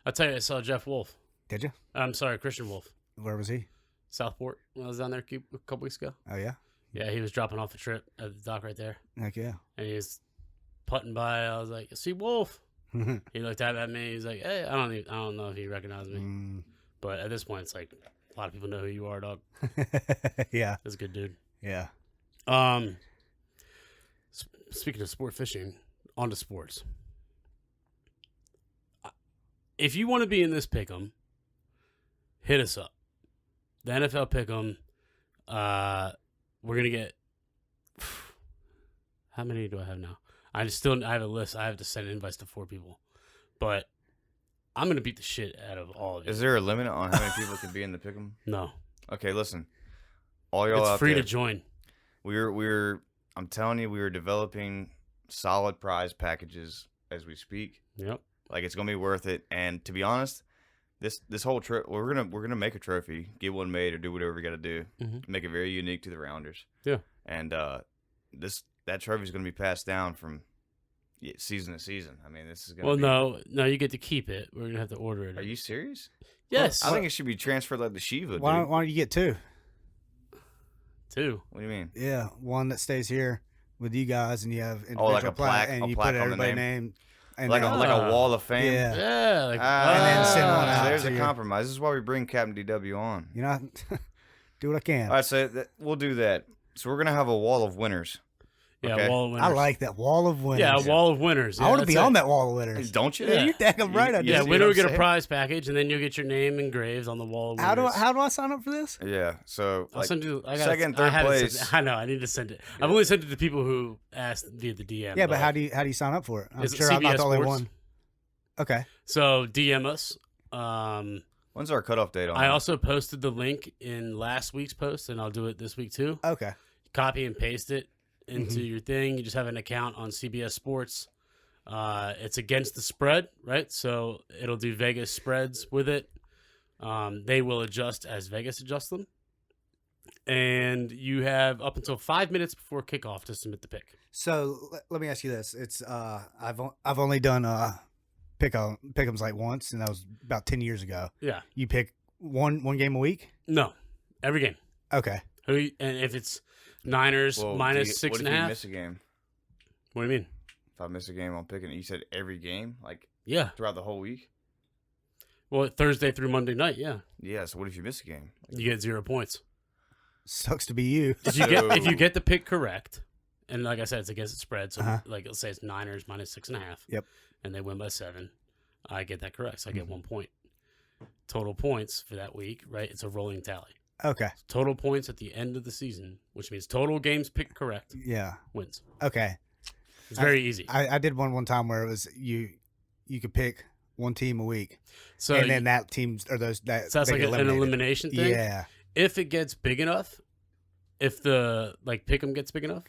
B: I'll tell you, I saw Jeff Wolf.
C: Did you?
B: I'm sorry, Christian Wolf.
C: Where was he?
B: Southport when I was down there a couple weeks ago.
C: Oh yeah.
B: Yeah, he was dropping off the trip at the dock right there.
C: Heck yeah.
B: And he was putting by. I was like, "See Wolf." He looked at me. He's like, "Hey, I don't know if he recognized me."
C: Mm.
B: But at this point, it's like a lot of people know who you are, dog.
C: Yeah.
B: That's a good dude.
C: Yeah.
B: Speaking of sport fishing, on to sports. If you want to be in this pick'em, hit us up. The NFL pick'em. We're gonna get. How many do I have now? I have a list. I have to send invites to 4 people, but I'm gonna beat the shit out of all of you.
A: Is there a limit on how many people can be in the pick'em?
B: No,
A: Okay, listen. All y'all
B: it's
A: out
B: free
A: there,
B: to join.
A: I'm telling you, we are developing solid prize packages as we speak.
B: Yep.
A: Like, it's gonna be worth it. And to be honest, this whole trip, we're gonna make a trophy, get one made, or do whatever we got to do
B: Mhm.
A: to make it very unique to the Rounders.
B: Yeah.
A: And that trophy is gonna be passed down from season to season. I mean, this is gonna.
B: Well, no, you get to keep it. We're gonna have to order it.
A: Are you serious?
B: Yes.
A: I think it should be transferred like the Shiva.
C: Why
A: Dude.
C: don't you get 2?
B: 2.
A: What do you mean?
C: Yeah, one that stays here with you guys, and you have individual
A: like a plaque-
C: and
A: a
C: you
A: plaque
C: put
A: on the
C: everybody's
A: name?
C: name, and
A: Like
C: then-
A: a wall of fame.
C: Yeah.
B: Yeah. Like,
C: And then send one out
A: There's
C: to
A: a
C: your-
A: compromise. This is why we bring Captain DW on.
C: you know, do what I can.
A: All right, so we'll do that. So we're gonna have a wall of winners.
B: Yeah,
A: Okay.
B: wall of winners.
C: I like that wall of winners.
B: Yeah, a wall of winners.
C: I
B: Yeah,
C: want to
B: that's
C: be
B: it.
C: on that wall of winners.
A: Don't you?
C: Yeah, you're daggum right. I
A: You
C: do.
B: Yeah,
A: see
B: winner
A: what
B: will
A: I'm
B: get a
A: saying?
B: prize package, and then you'll get your name engraved on the wall. Of
C: How
B: winners.
C: do I sign up for this?
A: Yeah. So
B: I'll
A: like,
B: send you. I got
A: second,
B: I
A: third
B: haven't
A: place.
B: sent it. I know. I need to send it. I've only sent it to people who asked via the DM.
C: Yeah, but how do you sign up for it? I'm
B: Is it
C: sure I'm not
B: CBS
C: the only
B: Sports?
C: one. Okay.
B: So DM us.
A: When's our cutoff date on
B: I
A: that?
B: also posted the link in last week's post, and I'll do it this week too.
C: Okay.
B: Copy and paste it into
C: Mm-hmm.
B: your thing. You just have an account on CBS Sports. It's against the spread, right? So it'll do Vegas spreads with it. They will adjust as Vegas adjusts them. And you have up until 5 minutes before kickoff to submit the pick.
C: So let me ask you this: It's I've only done pick'ems like once, and that was about 10 years ago.
B: Yeah.
C: You pick one game a week.
B: No, every game.
C: Okay.
B: And if it's Niners
A: Well,
B: minus
A: what
B: 6.5.
A: if you miss a game?
B: What do you mean?
A: If I miss a game, I'm picking it. You said every game, like
B: Yeah.
A: throughout the whole week.
B: Well, Thursday through Monday night. Yeah.
A: Yeah. So what if you miss a game?
B: You get 0 points.
C: Sucks to be you.
B: If you get the pick correct, and like I said, it's against the spread. So
C: Uh-huh.
B: like let's say it's Niners minus 6.5.
C: Yep.
B: And they win by 7. I get that correct. So I get
C: Mm-hmm.
B: 1 point. Total points for that week, right? It's a rolling tally.
C: Okay.
B: Total points at the end of the season, which means total games picked correct
C: Yeah.
B: wins.
C: Okay.
B: It's very easy.
C: I did one time where it was you could pick one team a week,
B: So
C: and then that team's or those that
B: so that's
C: they
B: like
C: get
B: an
C: eliminated.
B: elimination thing.
C: Yeah.
B: If it gets big enough, if the pick'em gets big enough,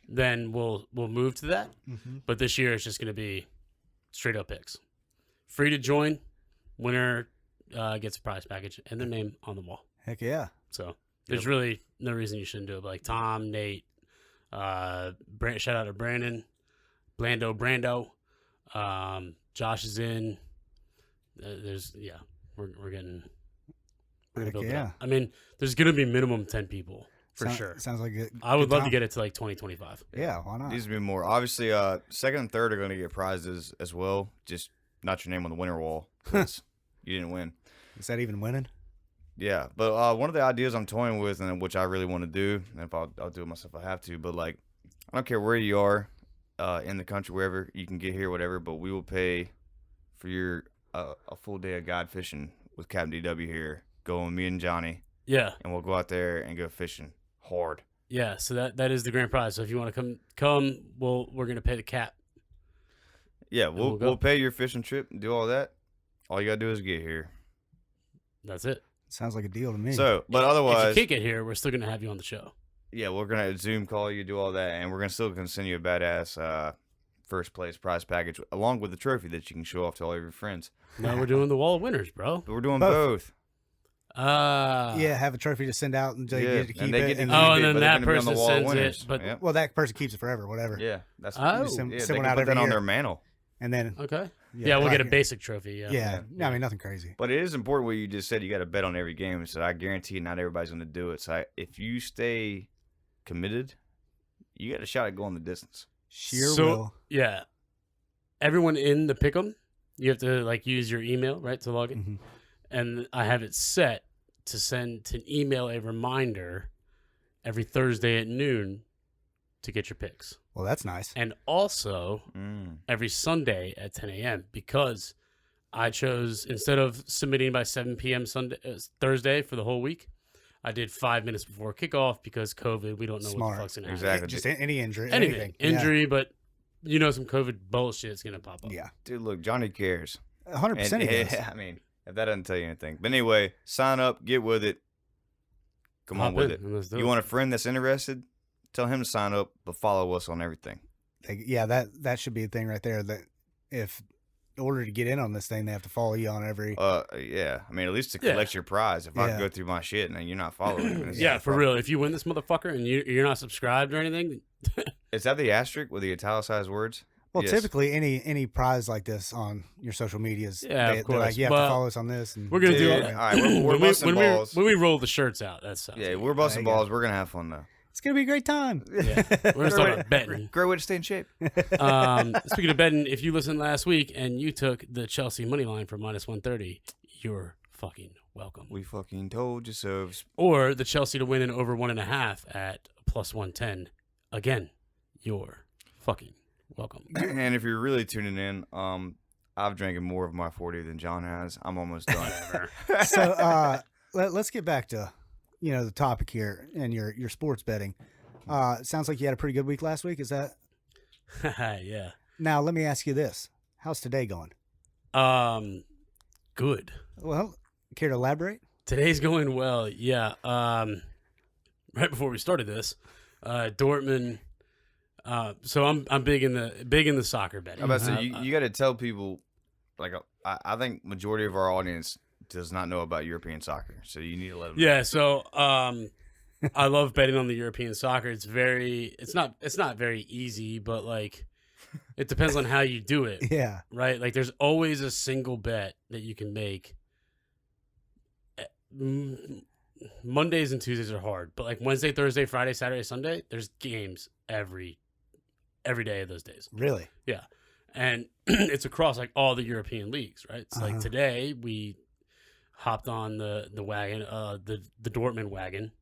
B: then we'll move to that.
C: Mm-hmm.
B: But this year it's just going to be straight up picks. Free to join. Winner gets a prize package and their name on the wall.
C: Heck yeah.
B: So there's really no reason you shouldn't do it. But like Tom, Nate, Shout out to Brandon, Brando. Josh is in. We're getting. We're gonna build it up. I mean, there's gonna be minimum 10 people for sure.
C: Sounds like it.
B: I would love to get it to like 2025.
C: Yeah, why not?
A: Needs to be more. Obviously, second and third are going to get prizes as well. Just not your name on the winner wall because you didn't win.
C: Is that even winning?
A: Yeah, but one of the ideas I'm toying with, and which I really want to do, and if I'll do it myself, I have to. But like, I don't care where you are in the country, wherever you can get here, whatever. But we will pay for your a full day of guide fishing with Capt DW here. Going with me and Johnny. Yeah, and we'll go out there and go fishing hard.
B: Yeah, so that is the grand prize. So if you want to come, we're gonna pay the cap.
A: Yeah, we'll pay your fishing trip and do all that. All you gotta do is get here.
B: That's it.
C: Sounds like a deal to me.
A: So, but otherwise,
B: if you can't get here, we're still gonna have you on the show.
A: Yeah, we're gonna Zoom call you, do all that, and we're gonna send you a badass first place prize package along with the trophy that you can show off to all of your friends.
B: No, we're doing the wall of winners, bro.
A: But we're doing both.
C: Yeah, have a trophy to send out and they get to keep it.
B: And then that person sends it. But
C: well, that person keeps it forever, whatever.
A: Yeah, that's
C: send
A: they
C: one
A: can
C: out
A: put
C: every
A: that on
C: year.
A: their mantle.
C: And then
B: we'll get a basic trophy.
C: Yeah, I mean nothing crazy.
A: But it is important what you just said. You got to bet on every game. So I guarantee not everybody's going to do it. So if you stay committed, you got a shot at going the distance.
C: Will.
B: Yeah, everyone in the pick'em, you have to like use your email to log in, and I have it set to send to email a reminder every Thursday at noon to get your picks.
C: Well, that's nice.
B: And also every Sunday at 10 a.m. because I chose, instead of submitting by 7 p.m. Thursday for the whole week, I did 5 minutes before kickoff because COVID. We don't know what the fuck's going to happen.
A: Exactly.
C: Just any injury.
B: Anything. Injury, but some COVID bullshit is going to pop up.
C: Yeah.
A: Dude, look, Johnny cares.
C: 100% he does.
A: I mean, if that doesn't tell you anything. But anyway, sign up, get with it. Come on with it. You want a friend that's interested? Tell him to sign up, but follow us on everything.
C: Yeah, that should be a thing right there. That if in order to get in on this thing, they have to follow you on every.
A: Yeah. I mean, at least to collect your prize. If I go through my shit and you're not following,
B: yeah, for real. If you win this motherfucker and you're not subscribed or anything,
A: is that the asterisk with the italicized words?
C: Well, typically any prize like this on your social medias,
B: of course.
C: They're like, you have to follow us on this. And
B: we're gonna do it.
A: All right, we're busting balls.
B: When we roll the shirts out, that's
A: we're busting balls. We're gonna have fun though.
C: It's gonna be a great time.
B: Yeah, we're gonna start about betting.
A: Great way to stay in shape.
B: Speaking of betting, if you listened last week and you took the Chelsea money line for -130, you're fucking welcome.
A: We fucking told you so.
B: Or the Chelsea to win in over 1.5 at +110. Again, you're fucking welcome.
A: And if you're really tuning in, I've drank more of my 40 than John has. I'm almost done.
C: So let's get back to the topic here and your sports betting. It sounds like you had a pretty good week last week. Is that?
B: Yeah.
C: Now let me ask you this: how's today going?
B: Good.
C: Well, care to elaborate?
B: Today's going well. Yeah. Right before we started this, Dortmund. So I'm big in the soccer betting.
A: I'm about to say you got to tell people, like I think majority of our audience does not know about European soccer, so you need to let them know.
B: Yeah, so I love betting on the European soccer. It's not very easy, but like it depends on how you do it.
C: Yeah.
B: Right? Like there's always a single bet that you can make. Mondays and Tuesdays are hard, but like Wednesday, Thursday, Friday, Saturday, Sunday, there's games every day of those days.
C: Really?
B: Yeah. And it's across like all the European leagues, right? So like today we hopped on the wagon, the Dortmund wagon.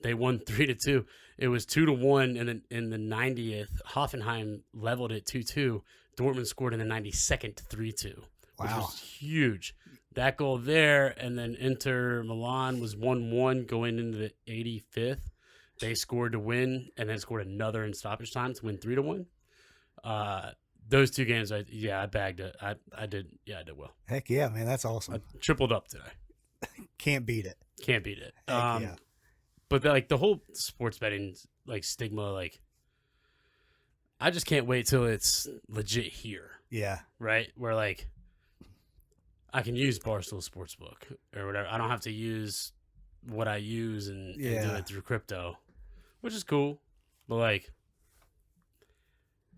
B: They won 3-2. It was 2-1, and then in the 90th, Hoffenheim leveled it 2-2. Dortmund scored in the 92nd 3-2, which was huge. That goal there, and then Inter Milan was 1-1 going into the 85th. They scored to win, and then scored another in stoppage time to win 3-1. Those two games, I bagged it. I did well.
C: Heck yeah, man, that's awesome.
B: I tripled up today.
C: Can't beat it.
B: Can't beat it.
C: Heck yeah.
B: But the whole sports betting like stigma, like I just can't wait till it's legit here.
C: Yeah.
B: Right? Where like I can use Barstool Sportsbook or whatever. I don't have to use what I use and do it through crypto, which is cool. But like,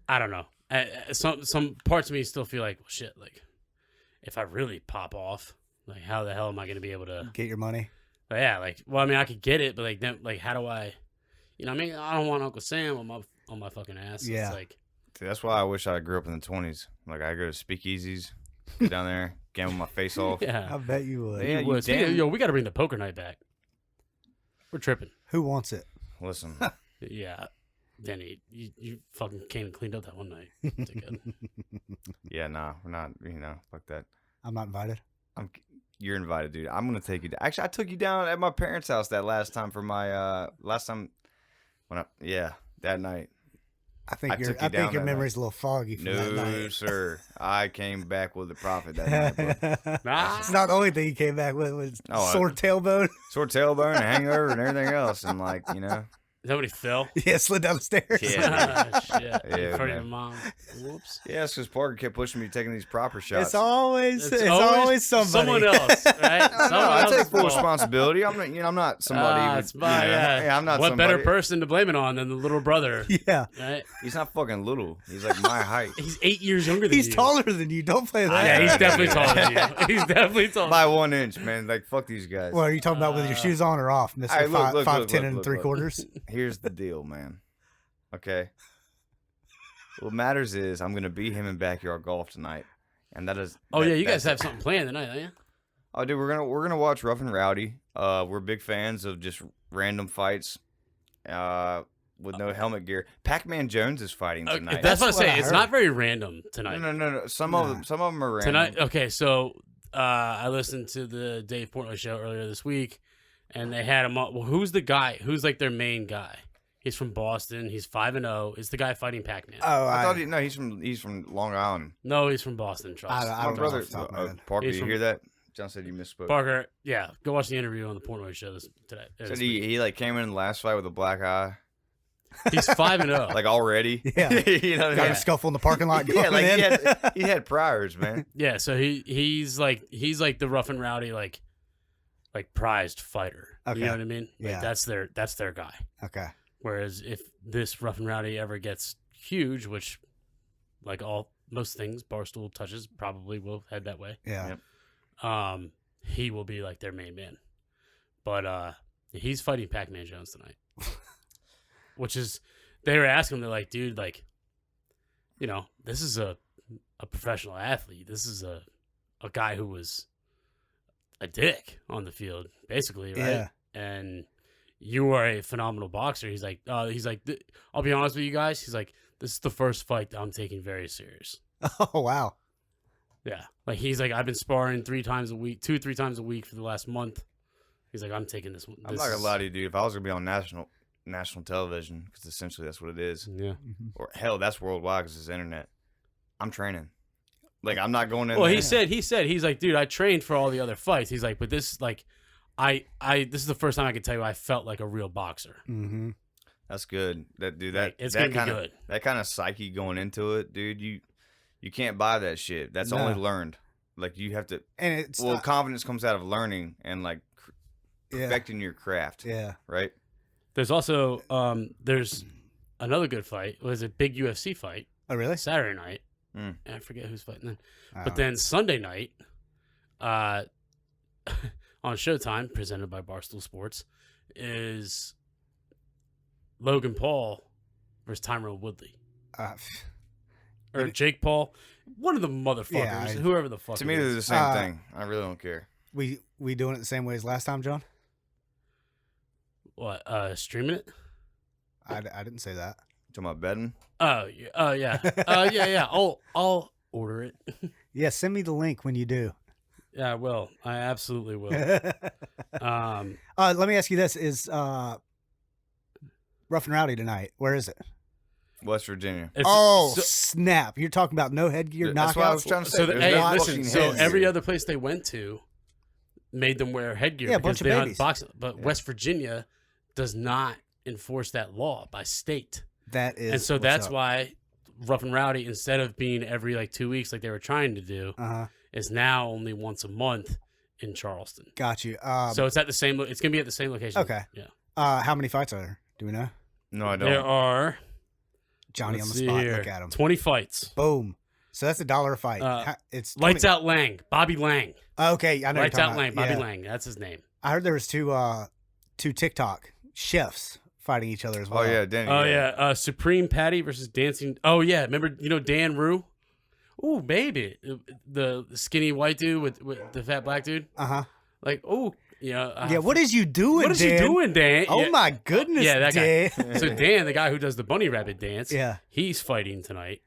B: I don't know. Some parts of me still feel like, well, shit. Like, if I really pop off, like, how the hell am I going to be able to
C: Get your money.
B: But yeah, like, well, I mean, I could get it, but like, then, like, how do I? You know, what I mean, I don't want Uncle Sam on my fucking ass.
C: Yeah.
B: It's like,
A: See, that's why I wish I grew up in the 20s. Like, I go to speakeasies, go down there, gamble my face off.
B: yeah.
C: I bet you would.
A: Yeah,
B: You would.
A: damn-
B: Yo, we got to bring the poker night back. We're tripping.
C: Who wants it?
A: Listen,
B: Yeah, Denny, you fucking came and cleaned up that one night. Dickhead.
A: yeah, nah, we're not. Fuck that.
C: I'm not invited.
A: You're invited, dude. I'm gonna take you. Actually, I took you down at my parents' house that last time for my that night.
C: I think
A: I
C: your
A: took you down
C: your
A: that
C: memory's a little foggy from that
A: No,
C: night.
A: sir. I came back with a profit that night, bro.
B: Nah.
C: It's not the only thing you came back with was
A: Oh,
C: sore tailbone.
A: Sore tailbone, a hangover, and everything else, and
B: Is that when he fell?
C: Yeah, slid down the stairs.
A: Yeah.
B: Shit.
A: Yeah,
B: In front of
A: man.
B: your mom. Whoops.
A: Yeah, it's because Parker kept pushing me taking these proper shots.
C: It's always somebody.
B: Someone else, right?
A: No,
B: Someone
A: I take
B: else's
A: full
B: fault.
A: responsibility. I'm not, I'm not somebody.
B: It's fine, yeah.
A: I'm not
B: What
A: somebody.
B: better person to blame it on than the little brother,
C: Yeah.
B: right?
A: He's not fucking little. He's like my height.
B: He's 8 years younger than
C: He's
B: you.
C: taller than you. Don't play that.
B: Yeah, he's definitely taller than you. He's definitely taller.
A: By 1 inch, man. Like, fuck these guys.
C: Well, are you talking about with your shoes on or off, Mister?
A: All right, look,
C: 5'10" and
A: look,
C: 3/4.
A: Here's the deal, man. Okay. What matters is I'm gonna beat him in backyard golf tonight, and that is.
B: Oh
A: that-
B: yeah, you guys
A: that's
B: have something planned tonight, don't you?
A: Oh, dude, we're gonna watch Rough and Rowdy. We're big fans of just random fights, with no helmet gear. Pac-Man Jones is fighting tonight.
B: That's what I
C: That's what
B: say.
C: I
B: It's
C: heard.
B: not very random tonight.
A: No. Some of them are random.
B: Tonight, okay. So I listened to the Dave Portnoy show earlier this week, and they had him up. Well, who's the guy? Who's like their main guy? He's from Boston. He's 5-0. Is the guy fighting Pac-Man?
C: Oh,
A: I thought he's from Long Island.
B: No, he's from Boston. Trust.
C: I
A: My
C: don't
A: brother,
C: know off the top of my head.
A: Parker,
B: He's
A: you
B: from-
A: hear that? John said you misspoke.
B: Parker, yeah, go watch the interview on the Portnoy show today.
A: Said
B: this
A: he
B: week.
A: like came in the last fight with a black eye,
B: He's 5-0.
A: like already.
C: Yeah.
A: You know what
C: Got
A: I
C: a
A: mean?
C: scuffle in the parking lot.
A: Yeah,
C: Going
A: like
C: in.
A: he had priors, man.
B: Yeah, so he's like the rough and rowdy like prized fighter.
C: Okay.
B: You know what I mean?
C: Yeah.
B: Like that's their guy.
C: Okay.
B: Whereas if this rough and rowdy ever gets huge, which like most things Barstool touches probably will head that way.
C: Yeah.
A: Yep.
B: He will be like their main man. But he's fighting Pac-Man Jones tonight. Which is they were asking him, they're like, dude, like, you know, this is a professional athlete. This is a guy who was a dick on the field, basically, right?
C: Yeah.
B: And you are a phenomenal boxer. He's like, I'll be honest with you guys. He's like, this is the first fight that I'm taking very serious.
C: Oh wow.
B: Yeah. Like he's like, I've been sparring 3 times a week, 2-3 times a week for the last month. He's like, I'm taking this one.
A: I'm not gonna lie to you, dude. If I was gonna be on national television, because essentially that's what it is,
B: Yeah.
A: or hell, that's worldwide because it's internet. I'm training. Like I'm not going in.
B: Well,
A: there.
B: he said he's like, dude, I trained for all the other fights. He's like, but this like, this is the first time I can tell you I felt like a real boxer.
C: Mm-hmm.
A: That's good. That dude.
B: Like,
A: That
B: it's
A: that
B: gonna be
A: kind of
B: good.
A: that kind of psyche going into it, dude. You can't buy that shit. That's
C: No.
A: only learned. Like you have to.
C: And it's
A: Well,
C: not-
A: confidence comes out of learning and like
C: yeah.
A: perfecting your craft.
C: Yeah.
A: Right.
B: There's also there's another good fight. It was a big UFC fight
C: Oh really?
B: Saturday night.
A: Mm.
B: And I forget who's fighting then.
C: Oh.
B: But then Sunday night, on Showtime, presented by Barstool Sports, is Logan Paul versus Tyrone Woodley. Or Jake Paul. One of the motherfuckers.
C: Yeah,
B: whoever the fuck
A: To
B: it
A: me, they're
B: is.
A: the same thing. I really don't care.
C: we doing it the same way as last time, John?
B: What, streaming it?
C: I didn't say that.
A: Talking about betting.
B: Oh, yeah. Yeah. I'll order it.
C: Yeah, send me the link when you do.
B: Yeah, I will. I absolutely will.
C: Let me ask you this: Is Rough and Rowdy tonight? Where is it?
A: West Virginia.
C: Oh
B: so,
C: snap! You're talking about no headgear
A: That's what I was
C: knockouts.
A: trying to say.
B: so
A: There's
B: hey,
A: no
B: listen.
A: fucking
B: So
A: headgear.
B: every other place they went to made them wear headgear.
C: Yeah, a
B: because
C: bunch of
B: they aren't
C: babies.
B: boxing. But West Virginia does not enforce that law by state,
C: That is,
B: and so
C: what's
B: that's
C: up.
B: why Rough and Rowdy, instead of being every like 2 weeks like they were trying to do, is now only once a month in Charleston.
C: Got you.
B: So it's at the same. It's gonna be at the same location.
C: Okay.
B: Yeah.
C: How many fights are there? Do we know?
A: No, I don't.
B: There are
C: Johnny
B: let's
C: on the
B: see
C: spot.
B: here,
C: Look at him.
B: 20 fights.
C: Boom. So that's $1 a fight. It's 20.
B: Lights Out Lang, Bobby Lang.
C: Okay, I know.
B: Lights
C: you're
B: Out
C: talking
B: Lang,
C: about.
B: Bobby
C: Yeah.
B: Lang. That's his name.
C: I heard there was two TikTok chefs fighting each other as well.
A: Oh yeah, Danny.
B: Oh yeah, Supreme Patty versus Dancing. Oh yeah, remember Dan Rue? Ooh, baby, the skinny white dude with the fat black dude.
C: Uh-huh.
B: Like, oh yeah.
C: What is you doing,
B: What is
C: Dan?
B: you doing, Dan?
C: Oh
B: Yeah.
C: my goodness,
B: Yeah, that
C: Dan.
B: guy. So Dan, the guy who does the bunny rabbit dance,
C: Yeah.
B: he's fighting tonight.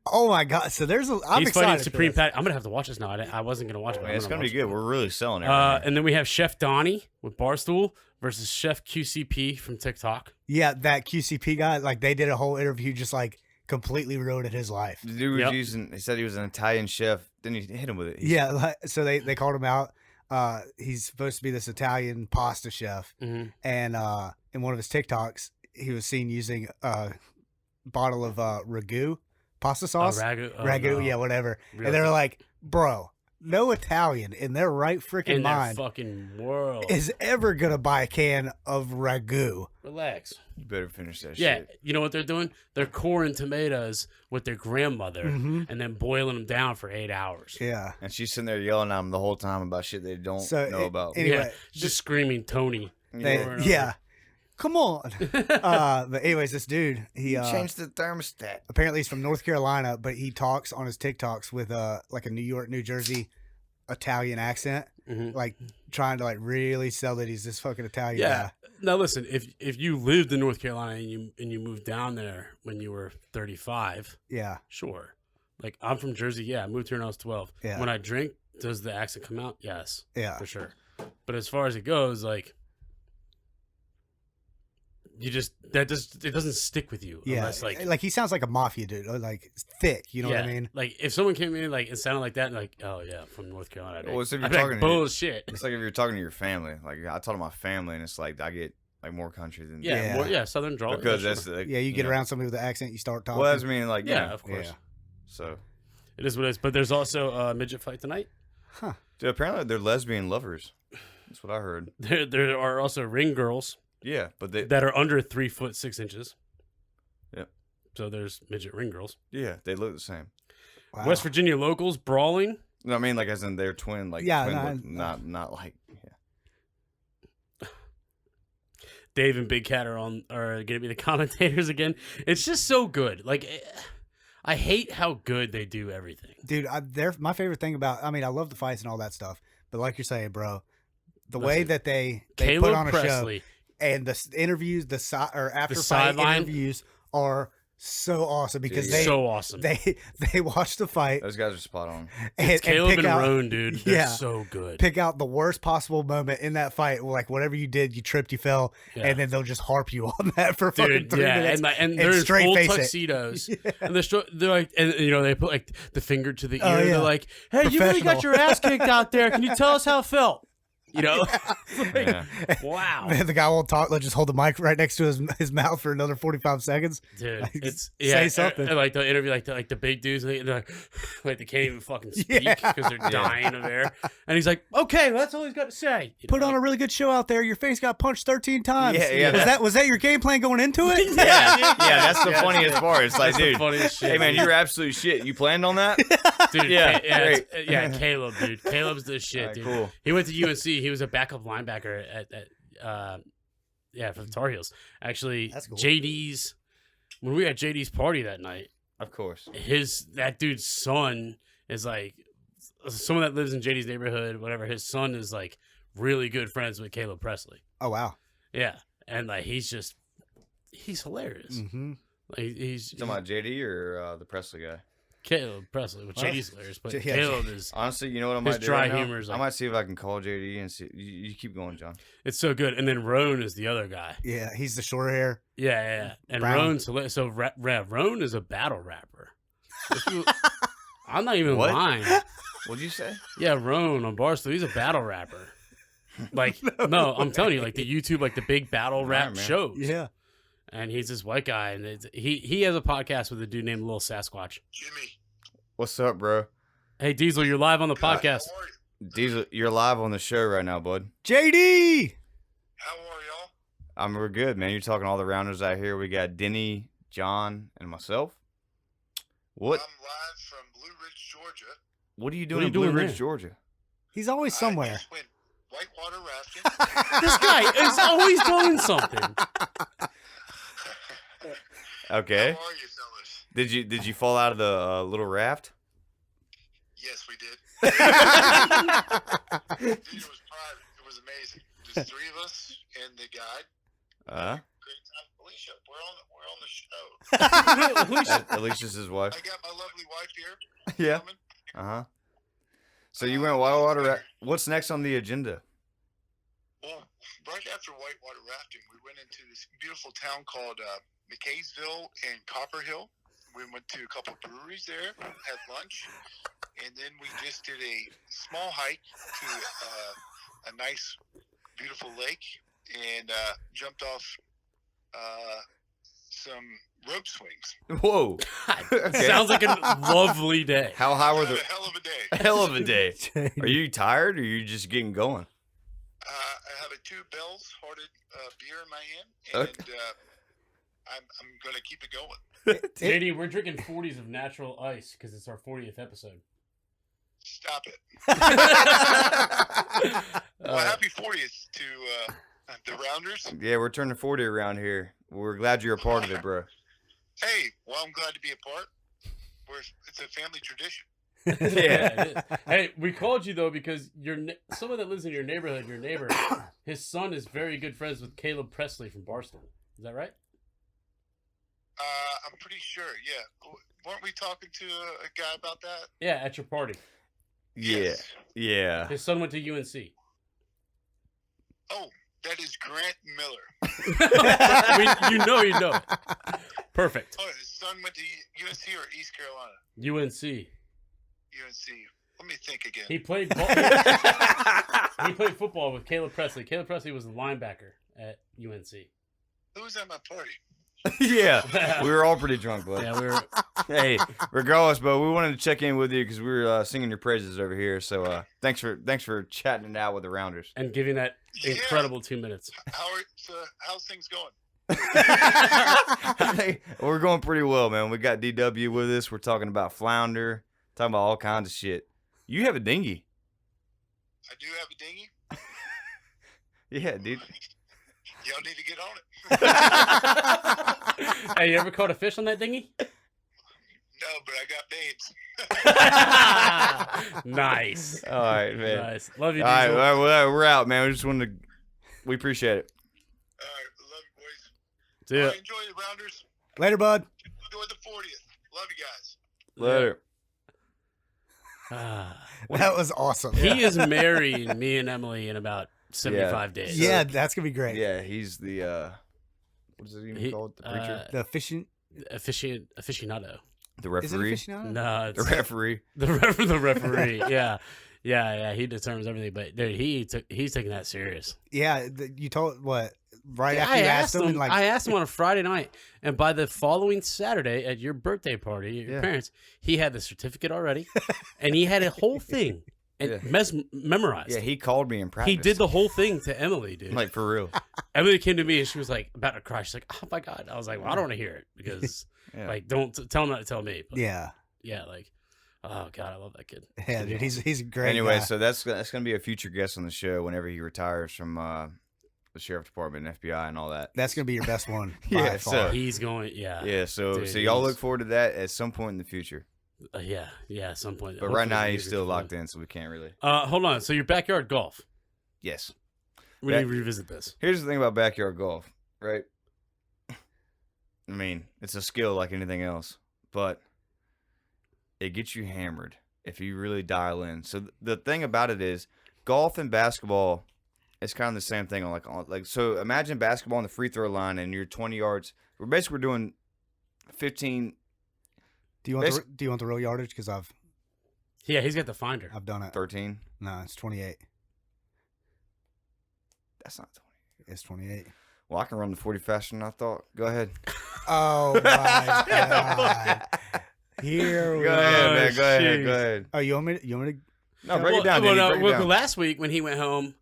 C: Oh my god. So there's I'm
B: He's
C: excited
B: fighting
C: for
B: Supreme
C: this.
B: Patty. I'm gonna have to watch this now. I wasn't gonna watch it. But
A: Man,
B: I'm
A: it's gonna
B: watch
A: be good.
B: it.
A: We're really selling it. Right
B: And then we have Chef Donnie with Barstool versus Chef QCP from TikTok.
C: Yeah, that QCP guy, like they did a whole interview just like completely ruined his life.
A: The dude was
B: Yep.
A: using. He said he was an Italian chef. Then he hit him with it.
C: Yeah, like, so they called him out. He's supposed to be this Italian pasta chef,
B: Mm-hmm.
C: and in one of his TikToks, he was seen using a bottle of ragu pasta sauce.
B: Ragu. Oh,
C: Ragu,
B: no.
C: yeah, whatever.
B: Real
C: And they were
B: tough.
C: like, "Bro, no Italian in their right freaking
B: In their
C: mind
B: fucking world.
C: is ever gonna buy a can of ragu."
B: Relax.
A: You better finish that
B: Yeah,
A: shit.
B: you know what they're doing? They're coring tomatoes with their grandmother
C: Mhm.
B: and then boiling them down for 8 hours.
C: Yeah.
A: And she's sitting there yelling at him the whole time about shit they don't
C: So,
A: know about.
C: anyway,
B: Yeah, just screaming Tony.
C: They,
B: over and
C: yeah. Come on. But anyways, this dude, he
A: Change the thermostat.
C: apparently he's from North Carolina, but he talks on his TikToks with like a New York, New Jersey Italian accent,
B: Mhm.
C: like trying to like really sell that he's this fucking Italian
B: Yeah.
C: guy.
B: Now listen, if you lived in North Carolina and you moved down there when you were 35,
C: Yeah.
B: sure. Like I'm from Jersey, yeah. I moved here when I was 12.
C: Yeah.
B: When I drink, does the accent come out? Yes,
C: Yeah.
B: for sure. But as far as it goes, like you just it doesn't stick with you
C: Yeah.
B: unless
C: Like he sounds like a mafia dude, or like thick, you know what I mean?
B: Like if someone came in like and sounded like that, like oh yeah, from North Carolina.
A: Well, so if you're
B: I'd be like,
A: talking to-
B: bullshit.
A: It's like if you're talking to your family. Like I talk to my family, and it's like I get like more country than
B: Yeah,
C: Yeah.
B: Southern drawl.
A: because
B: yeah,
A: that's
B: sure.
A: like,
C: Yeah, you get
A: know.
C: around somebody with an accent, you start talking.
A: Well, that's mean like
B: yeah, of course.
C: Yeah.
A: So,
B: It is what it is. But there's also a midget fight tonight.
A: dude, apparently they're lesbian lovers. That's what I heard.
B: There are also ring girls
A: Yeah, but they
B: that are under 3'6".
A: Yep.
B: So there's midget ring girls.
A: they look the same.
C: Wow.
B: West Virginia locals brawling.
A: No, I mean like as in they're twin. Like
C: Yeah,
A: twin
C: no,
A: look, not like. Yeah.
B: Dave and Big Cat are going to be the commentators again. It's just so good. Like I hate how good they do everything.
C: Dude, they're my favorite thing about. I mean, I love the fights and all that stuff, but like you're saying, bro, the way
B: Listen,
C: that they
B: Caleb
C: put on a
B: Presley.
C: show and the interviews, or after fight
B: sideline?
C: interviews are so awesome because
A: Dude,
B: so awesome.
C: they watch the fight
A: Those guys are spot on.
C: and
B: Caleb
C: pick
B: and
C: out,
B: Roan, dude. They're
C: Yeah.
B: so good.
C: pick out the worst possible moment in that fight. Like whatever you did, you tripped, you fell,
B: Yeah.
C: and then they'll just harp you on that for fucking
B: Dude,
C: 3
B: yeah,
C: minutes.
B: and they're in
C: straight
B: full
C: face it.
B: tuxedos, and they're like, and you know, they put like the finger to the ear.
C: Oh, yeah.
B: They're like, "Hey, you really got
C: Professional.
B: your ass kicked out there. Can you tell us how it felt?" You know, Like,
A: Yeah.
B: wow,
C: The guy won't talk. They'll just hold the mic right next to his mouth for another 45 seconds.
B: dude,
C: Like,
B: it's
C: say something.
B: And like the interview, like the big dudes, they're like they can't even fucking speak
C: Yeah.
B: because they're dying of air. And he's like, "Okay, well, that's all he's got to say." You
C: Put
B: know?
C: on a really good show out there. Your face got punched 13 times.
A: Yeah, yeah.
C: Was that your game plan going into it?
A: Yeah, yeah, that's the funniest part. It's like,
B: That's the
A: dude,
B: funniest shit.
A: hey man, you're absolute shit. You planned on that?
B: Dude,
A: Yeah,
B: it's-
A: great.
B: yeah, Caleb, dude. Caleb's the shit,
A: Alright,
B: dude.
A: cool.
B: He went to UNC. He was a backup linebacker for the Tar Heels. Actually,
C: That's cool.
B: JD's when we were at JD's party that night,
A: Of course.
B: that dude's son is like someone that lives in JD's neighborhood, whatever. His son is like really good friends with Caleb Presley.
C: Oh, wow.
B: Yeah, and like he's hilarious.
C: Mm-hmm.
B: Like he's
A: You talking about JD or the Presley guy?
B: Caleb Presley, which
C: What?
B: JD's hilarious, but
C: Yeah,
B: Caleb is.
A: Honestly, you know what I
B: His
A: might do
B: dry
A: right now?
B: humor is
A: I
B: like-
A: might see if I can call JD and see. You keep going, John.
B: It's so good. And then Roan is the other guy.
C: Yeah, he's the short hair.
B: Yeah. And
C: Brown.
B: Roan's hilarious. So Roan is a battle rapper. I'm not even
A: What?
B: lying.
A: What'd you say?
B: Yeah, Roan on Barstool, he's a battle rapper. Like, no, I'm telling you, like the YouTube, like the big battle rap
A: man.
B: shows.
C: Yeah.
B: And he's this white guy, and he has a podcast with a dude named Lil Sasquatch.
D: Jimmy,
A: What's up, bro?
B: Hey, Diesel, you're live on the podcast.
D: how are you?
A: Diesel, you're live on the show right now, bud.
C: JD!
D: How are y'all?
A: We're good, man. You're talking all the rounders out here. We got Denny, John, and myself. What?
D: I'm live from Blue Ridge, Georgia.
A: What are you doing
B: What are you
A: in Blue
B: doing
A: Ridge,
B: there?
A: Georgia?
C: He's always somewhere.
D: I just went whitewater rafting.
B: This guy is always doing something.
A: Okay.
D: How are you, fellas?
A: Did you fall out of the little raft?
D: Yes, we did. Dude, it was private. It was amazing. Just three of us and the guide. Great time. Alicia, we're on the show.
A: Alicia's his wife.
D: I got my lovely wife here.
A: Yeah.
D: Gentlemen.
A: So you went whitewater. What's next on the agenda?
D: Well, right after whitewater rafting, we went into this beautiful town called McKaysville and Copperhill. We went to a couple breweries there, had lunch, and then we just did a small hike to a nice, beautiful lake and jumped off some rope swings.
A: Whoa. Okay.
B: Sounds like a lovely day.
A: How high were
D: Had
A: the?
D: a hell of a day.
A: Hell of a day. Are you tired or are you just getting going?
D: I have a 2 Bell's hearted beer in my hand, and I'm going to keep it going.
B: JD, we're drinking 40s of natural ice because it's our 40th episode.
D: Stop it. Well, happy 40th to the Rounders.
A: Yeah, we're turning 40 around here. We're glad you're a part of it, bro.
D: Hey, well, I'm glad to be a part. It's a family tradition.
A: Yeah.
B: It is. Hey, we called you though because someone that lives in your neighborhood, your neighbor, his son is very good friends with Caleb Presley from Barstool. Is that right?
D: I'm pretty sure, yeah. Weren't we talking to a guy about that?
B: Yeah, at your party.
A: Yeah.
D: Yes.
A: Yeah.
B: His son went to UNC.
D: Oh, that is Grant Miller.
B: You know. Perfect.
D: Oh, his son went to UNC or East Carolina?
B: UNC.
D: UNC. Let me think again.
B: He played he played football with Caleb Presley. Caleb Presley was a linebacker at UNC.
D: Who was at my party?
A: Yeah. We were all pretty drunk, bud.
B: Yeah, we were.
A: Hey, regardless, but we wanted to check in with you because we were singing your praises over here. So thanks for chatting it out with the Rounders.
B: And giving that incredible 2 minutes.
D: How's things going?
A: I think we're going pretty well, man. We got DW with us. We're talking about Flounder, talking about all kinds of shit. You have a dinghy.
D: I do have a dinghy.
A: Yeah, dude.
D: Y'all need to get on it.
B: Hey, you ever caught a fish on that dinghy?
D: No, but I got babes.
B: Nice.
A: All right, man.
B: Nice. Love you,
A: All right,
B: Diesel.
A: well, we're out, man. We just wanted to. We appreciate it.
D: All right, love you, boys.
B: See ya.
D: All right, enjoy the Rounders.
C: Later, bud.
D: Enjoy the 40th. Love you guys.
A: Later.
C: That was awesome.
B: He is marrying me and Emily in about 75 days.
C: Yeah, that's gonna be great.
A: Yeah, he's the what is it even called? The preacher,
C: The fishing
B: Aficionado.
A: the
C: is it
A: referee,
C: aficionado?
B: No,
A: the
B: it's
A: referee.
B: the referee. Yeah. He determines everything. But dude, he's taking that serious.
C: Yeah, you told what right
B: Yeah,
C: after you asked him, and like
B: I asked him on a Friday night, and by the following Saturday at your birthday party, at your parents, he had the certificate already, and he had a whole thing and memorized.
A: Yeah, he called me in practice.
B: He did the whole thing to Emily, dude.
A: like for real.
B: Emily came to me and she was like about to cry. She's like, "Oh my god!" I was like, "Well, I don't want to hear it because
A: Yeah.
B: like don't tell him not to tell me." But,
C: yeah,
B: like, oh god, I love that kid.
C: yeah, dude, he's a great.
A: Anyway,
C: guy.
A: so that's gonna be a future guest on the show whenever he retires from the sheriff department and FBI and all that.
C: That's gonna be your best one.
A: Yeah,
C: by
A: so-
C: far.
B: He's going,
A: Yeah, so
B: Dude,
A: y'all
B: he's-
A: look forward to that at some point in the future.
B: yeah, at some point.
A: But right now he's still locked in, so we can't really.
B: Hold on. So your backyard golf.
A: Yes.
B: We need to revisit this.
A: Here's the thing about backyard golf, right? I mean, it's a skill like anything else, but it gets you hammered if you really dial in. So the thing about it is, golf and basketball, it's kind of the same thing. So imagine basketball on the free throw line and you're 20 yards. We're doing 15.
C: Do you want the real yardage? Because
B: Yeah, he's got the finder.
C: I've done it.
A: 13.
C: No, it's 28.
A: That's not 20.
C: It's 28.
A: Well, I can run the 40 faster than I thought. Go ahead.
C: Oh my god! Here we
A: Go ahead, man. Go ahead.
B: jeez.
A: Go ahead.
C: Oh, you want me to?
A: No, break it down,
B: Well,
A: Danny. Break it down.
B: last week when he went home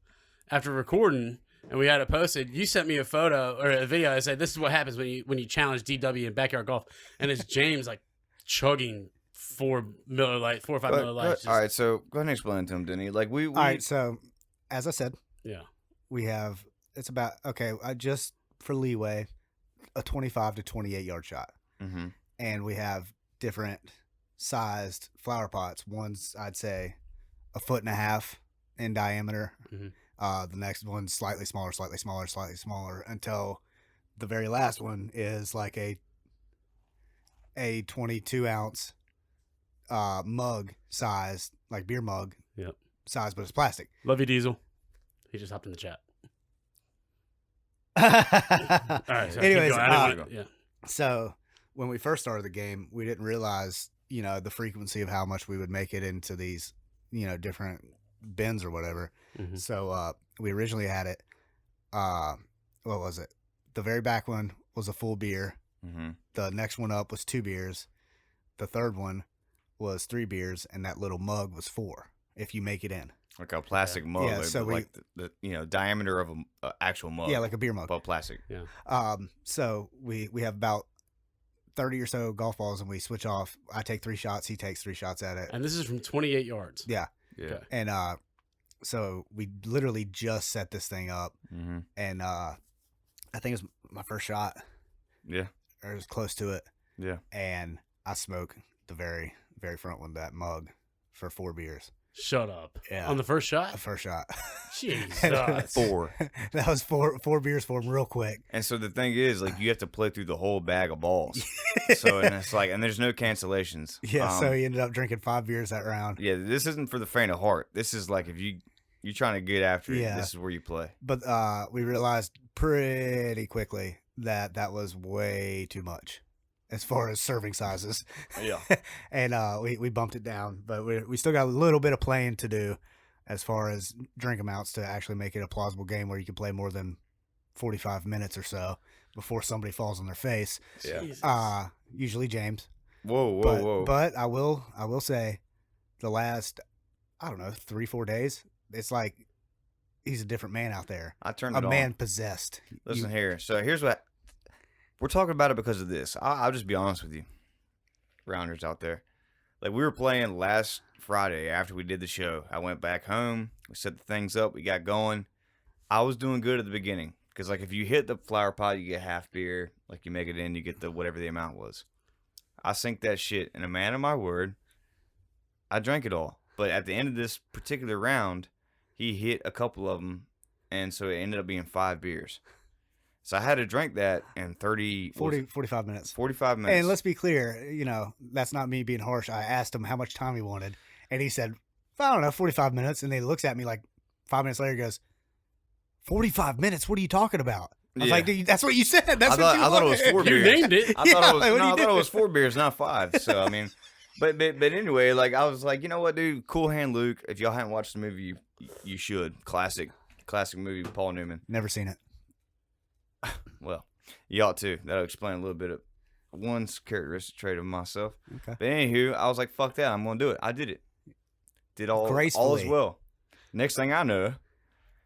B: after recording, and we had it posted. You sent me a photo or a video. I said, "This is what happens when you challenge DW in backyard golf," and it's James like chugging 4 Miller Lite, 4 or 5 Miller Lights.
A: All right, so go ahead and explain to him, Denny. Like we
C: All right, so as I said,
B: Yeah.
C: we have it's about just for leeway, a 25 to 28 yard shot, and we have different sized flower pots. One's I'd say 1.5 feet in diameter. The next one's slightly smaller, until the very last one is like a 22 ounce mug size, like beer mug size, but it's plastic.
B: Love you, Diesel. He just hopped in the chat. All right. So
C: Anyways,
B: so
C: so when we first started the game, we didn't realize, the frequency of how much we would make it into these, different bins or whatever. So we originally had it. What was it? The very back one was a full beer. The next one up was 2 beers. The third one was 3 beers, and that little mug was 4. If you make it in,
A: like a plastic mug,
C: Yeah, so
A: like the diameter of a actual mug.
C: yeah, like a beer mug,
A: but plastic.
B: Yeah.
C: So we have about 30 or so golf balls, and we switch off. I take 3 shots. He takes 3 shots at it.
B: And this is from 28 yards.
C: Yeah.
B: Okay.
C: And so we literally just set this thing up, and I think it was my first shot.
A: Yeah.
C: Or it was close to it.
A: Yeah.
C: And I smoked the very, very front one, that mug, for 4 beers.
B: Shut up.
C: Yeah.
B: On the first shot?
C: The first shot.
B: Jesus.
A: 4.
C: That was four beers for him real quick.
A: And so the thing is, like, you have to play through the whole bag of balls. So, and it's like, and there's no cancellations.
C: Yeah, so he ended up drinking 5 beers that round.
A: Yeah, this isn't for the faint of heart. This is like, if you're trying to get after it, this is where you play.
C: But we realized pretty quickly that was way too much as far as serving sizes.
A: Yeah.
C: And we bumped it down, but we still got a little bit of playing to do as far as drink amounts to actually make it a plausible game where you can play more than 45 minutes or so before somebody falls on their face.
A: Yeah.
C: Usually James.
A: Whoa.
C: But I will say the last, I don't know, 3-4 days, it's like he's a different man out there.
A: I turned it on.
C: A man possessed.
A: Listen here. So here's what we're talking about it because of this. I'll just be honest with you, rounders out there. Like, we were playing last Friday after we did the show. I went back home. We set the things up. We got going. I was doing good at the beginning because, like, if you hit the flower pot, you get half beer. Like, you make it in, you get the whatever the amount was. I sank that shit, and a man of my word, I drank it all. But at the end of this particular round, he hit a couple of them, and so it ended up being 5 beers. So I had to drink that in
C: 45 minutes.
A: 45 minutes.
C: And let's be clear, that's not me being harsh. I asked him how much time he wanted, and he said, I don't know, 45 minutes. And then he looks at me like 5 minutes later and goes, 45 minutes? What are you talking about? I was like, dude, that's what you said. I
A: thought it was 4 beers.
B: You named it.
A: I thought it was 4 beers, not 5. So, I mean, but anyway, like, I was like, you know what, dude? Cool Hand Luke. If y'all haven't watched the movie, you should. Classic movie with Paul Newman.
C: Never seen it.
A: Well, you ought to. That'll explain a little bit of one characteristic trait of myself.
C: Okay.
A: But anywho, I was like, fuck that. I'm going to do it. I did it. Did all as well. Next thing I know,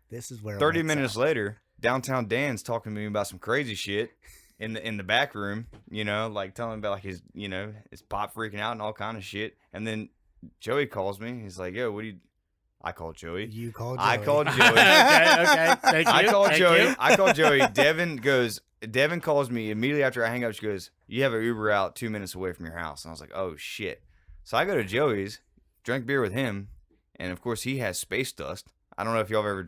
C: this is where
A: 30 minutes later, downtown Dan's talking to me about some crazy shit in the back room, like telling me about like his, his pop freaking out and all kind of shit. And then Joey calls me. He's like, yo, what do you... I called Joey.
C: You called Joey.
A: I called Joey.
B: Okay. Thank you.
A: I called Joey. Devin calls me immediately after I hang up. She goes, you have an Uber out 2 minutes away from your house. And I was like, oh, shit. So I go to Joey's, drink beer with him. And, of course, he has space dust. I don't know if y'all have ever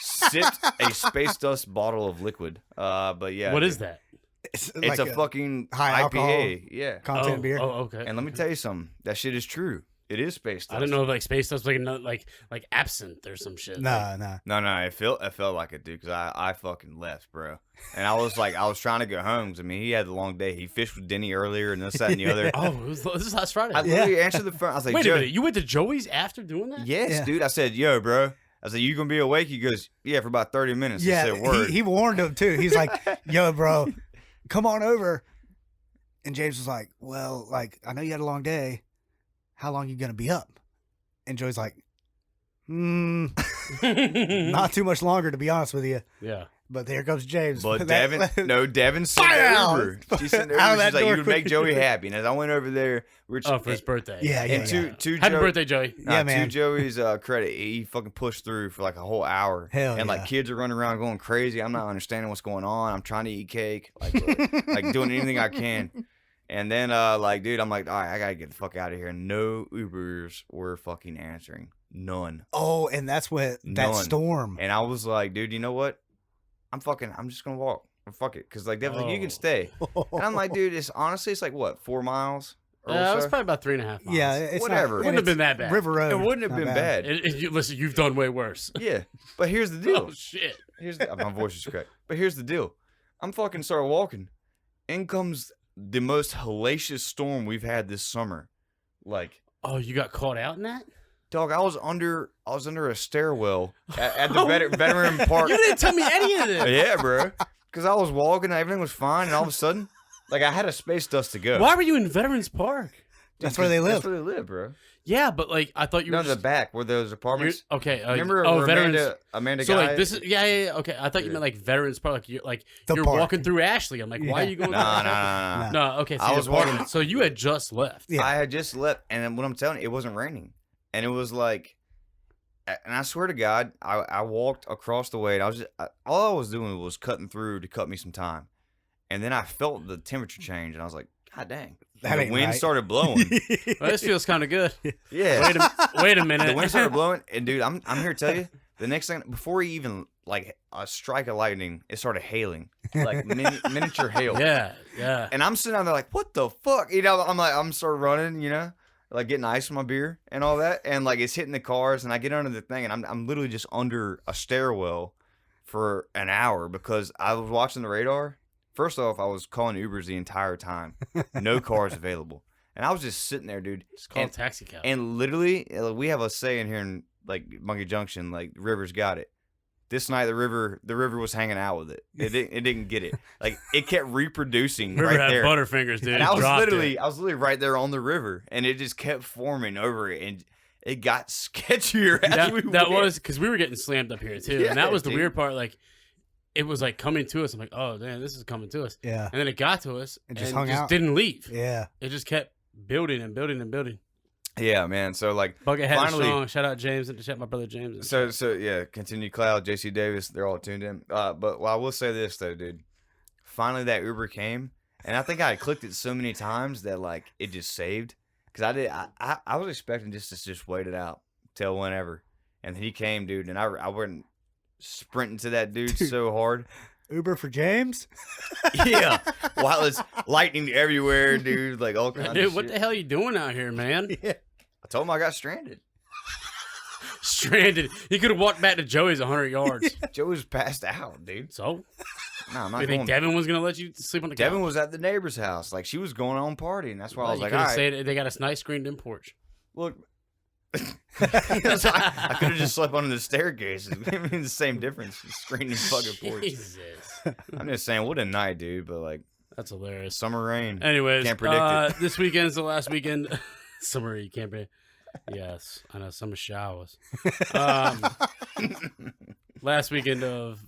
A: sipped a space dust bottle of liquid. But, yeah.
B: What is that?
A: It's
C: like
A: a fucking
C: high
A: IPA. Yeah.
C: Content beer.
B: Oh, okay.
A: And let me tell you something. That shit is true. It is space dust.
B: I didn't know if like space dust was like another, like absinthe or some shit.
C: No.
A: No. It felt like it, dude. Because I fucking left, bro. And I was trying to go home. 'Cause, I mean, he had a long day. He fished with Denny earlier, and this, that, and the other.
B: This is last Friday.
A: I literally answered the phone. I was like,
B: wait a minute. You went to Joey's after doing that?
A: Yes,
C: Yeah.
A: dude. I said, yo, bro. I said, you gonna be awake? He goes, yeah, for about 30 minutes. I
C: Yeah,
A: said, word.
C: he warned him too. He's like, yo, bro, come on over. And James was like, well, like, I know you had a long day. How long you going to be up? And Joey's like, Not too much longer, to be honest with you.
B: Yeah.
C: But there comes James.
A: But Devin sent
C: Fire
A: Uber. She sent
C: out of
A: Uber. She's
C: that
A: like,
C: door
A: you would make
C: quick.
A: Joey happy. And as I went over there, we were
B: For his birthday.
C: Yeah, yeah,
A: and
C: yeah.
A: two
B: Happy birthday, Joey.
C: Yeah, man.
A: To Joey's credit, he fucking pushed through for like a whole hour.
C: Hell
A: and like
C: yeah.
A: kids are running around going crazy. I'm not understanding what's going on. I'm trying to eat cake, like doing anything I can. And then like, dude, I'm like, all right, I gotta get the fuck out of here. And no Ubers were fucking answering. None.
C: Oh, and that's what that
A: None.
C: storm.
A: And I was like, dude, you know what? I'm just gonna walk. Fuck it. Cause like Devin's like, you can stay. And I'm like, dude, it's like what, 4 miles? Or
B: It was
A: so?
B: probably about 3.5 miles.
C: Yeah, it's
A: Whatever.
C: Not,
B: Wouldn't have been that bad.
C: River Road.
A: It wouldn't have
C: not
A: been bad.
B: Listen, you've done way worse.
A: Yeah. But here's the deal.
B: Oh, shit.
A: My voice is cracked. But here's the deal. I'm fucking started walking. In comes the most hellacious storm we've had this summer. Like,
B: Oh, you got caught out in that?
A: dog, I was under a stairwell at the veteran park.
B: You didn't tell me any of this.
A: Yeah, bro. Because I was walking, everything was fine, and all of a sudden, like I had a space dust to go.
B: Why were you in Veterans Park?
C: That's where they live.
A: That's where they live, bro.
B: Yeah, but like I thought you were
A: No, the
B: just,
A: back where those apartments.
B: okay.
A: Remember where
B: Veterans.
A: Amanda
B: So
A: Guy?
B: like this is yeah. Okay, I thought you
A: Yeah.
B: meant like Veterans Park. Like
C: The
B: you're
C: park.
B: walking through Ashley. I'm like, why are
C: Yeah.
B: you going?
A: No,
B: through
A: no,
B: Ashley?
A: no, no.
B: No, okay. So
A: I
B: you're
A: was
B: part of
A: walking-
B: it. So you had just left.
C: Yeah.
A: I had just left, and then what I'm telling you, it wasn't raining, and it was like, and I swear to God, I walked across the way, and all I was doing was cutting through to cut me some time, and then I felt the temperature change, and I was like, God dang,
C: That
A: the
C: ain't
A: wind
C: right.
A: started blowing.
B: Well, this feels kind of good.
A: Yeah,
B: Wait a minute.
A: the wind started blowing, and dude, I'm here to tell you, the next thing before he even like a strike of lightning, it started hailing, like miniature hail.
B: Yeah, yeah.
A: And I'm sitting down there like, what the fuck? You know, I'm sort of running, you know, like getting ice in my beer and all that. And like it's hitting the cars and I get under the thing and I'm literally just under a stairwell for an hour because I was watching the radar. First off, I was calling Ubers the entire time. No cars available. And I was just sitting there, dude.
B: Just call a
A: And,
B: taxi cab.
A: and literally, we have a saying here in like Monkey Junction, like River's got it. This night the river was hanging out with it. It didn't get it. Like it kept reproducing
B: River
A: right
B: had
A: there.
B: butterfingers, dude.
A: And
B: He
A: I was
B: dropped
A: literally right there on the river, and it just kept forming over it, and it got sketchier as we
B: That
A: went.
B: was because we were getting slammed up here too,
A: Yeah,
B: and that was the
A: dude.
B: weird part. Like, it was like coming to us. I'm like, oh damn, this is coming to us.
C: Yeah.
B: And then it got to us,
C: It just
B: and
C: hung out.
B: didn't leave.
C: Yeah.
B: It just kept building and building and building.
A: Yeah, man. So like,
B: Buckethead
A: Finally-
B: strong. Shout out James and shout out my brother James.
A: so yeah, continue Cloud, JC Davis, they're all tuned in. But well, I will say this though, dude. Finally, that Uber came, and I think I had clicked it so many times that like it just saved. Cause I was expecting just to just wait it out till whenever, and then he came, dude, and I went sprinting to that dude so hard.
C: Uber for James?
A: Yeah, while it's lightning everywhere, dude. Like all kinds
B: Dude,
A: of
B: what
A: shit.
B: the hell are you doing out here, man?
C: Yeah.
A: I told him I got stranded.
B: Stranded. He could have walked back to Joey's 100 yards.
A: Joe was passed out, dude.
B: So,
A: No, I'm
B: you
A: not
B: think
A: going.
B: Devin was gonna let you sleep on the
A: Devin
B: couch?
A: was at the neighbor's house. Like she was going on partying. That's why I was
B: You
A: like,
B: could
A: all
B: have
A: right,
B: said they got a nice screened-in porch.
A: look. I could have just slept under the staircase. I mean, the same difference. Screening fucking porch.
B: Jesus,
A: I'm just saying, what a night, dude. But like
B: that's hilarious.
A: summer rain.
B: Anyways,
A: Can't predict
B: this weekend's the last weekend. Summer, you can't be. Yes, I know summer showers. Last weekend of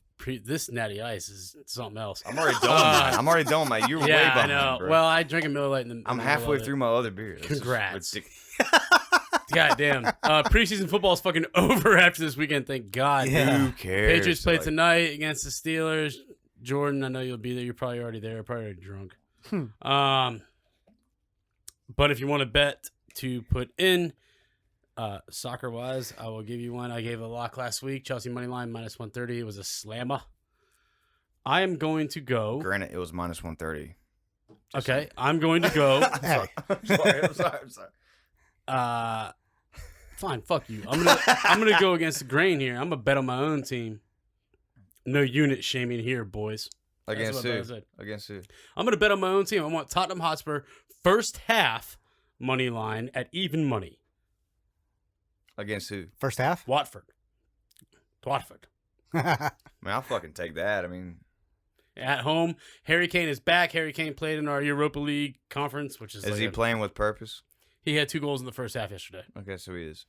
B: this Natty Ice is something else.
A: I'm already done. mine. I'm already done. Mine. You're way
B: Yeah, I
A: behind,
B: know.
A: bro.
B: Well, I drank a Miller Lite.
A: I'm halfway through my other beer. This is
B: Congrats.
A: ridiculous.
B: God damn. Preseason football is fucking over after this weekend. Thank God.
C: Yeah.
A: Who cares?
B: Patriots play
A: Like,
B: tonight against the Steelers. Jordan, I know you'll be there. You're probably already there. Probably already drunk. But if you want to bet to put in soccer wise, I will give you one. I gave a lock last week. Chelsea money line minus 130. It was a slammer. I am going to go.
A: Granted, it was minus 130.
B: Okay, I'm going to go.
C: Hey.
A: I'm sorry.
B: Fine, fuck you. I'm gonna go against the grain here. I'm gonna bet on my own team. No unit shaming here, boys. That's
A: Against
B: what
A: who?
B: I said.
A: Against who?
B: I'm gonna bet on my own team. I want Tottenham Hotspur first half money line at even money.
A: Against who?
C: First half?
B: Watford.
A: I mean, I'll fucking take that. I mean,
B: At home, Harry Kane is back. Harry Kane played in our Europa League conference, which is
A: is
B: like
A: he playing with purpose?
B: he had 2 goals in the first half yesterday.
A: Okay, so he is.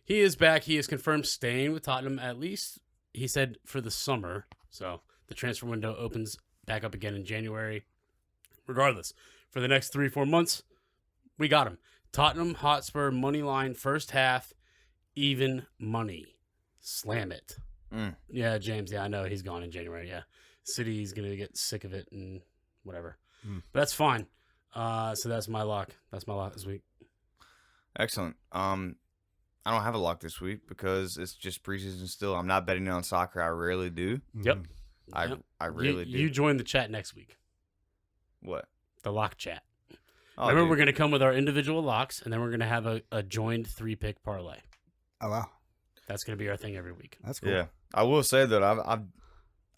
B: He is back. He is confirmed staying with Tottenham at least, he said, for the summer. So the transfer window opens back up again in January. Regardless, for the next 3-4 months, we got him. Tottenham Hotspur money line first half, even money. Slam it. Yeah, James. Yeah, I know he's gone in January. Yeah, City's gonna get sick of it and whatever. But that's fine. So that's my lock. That's my lock this week.
A: Excellent. I don't have a lock this week because it's just preseason still. I'm not betting on soccer. I rarely do.
B: Yep.
A: I really do.
B: You join the chat next week.
A: What?
B: The lock chat.
A: Oh,
B: Remember,
A: dude.
B: we're going to come with our individual locks, and then we're going to have a joined 3-pick parlay.
C: Oh, wow.
B: That's going to be our thing every week.
C: That's cool.
A: Yeah. I will say that I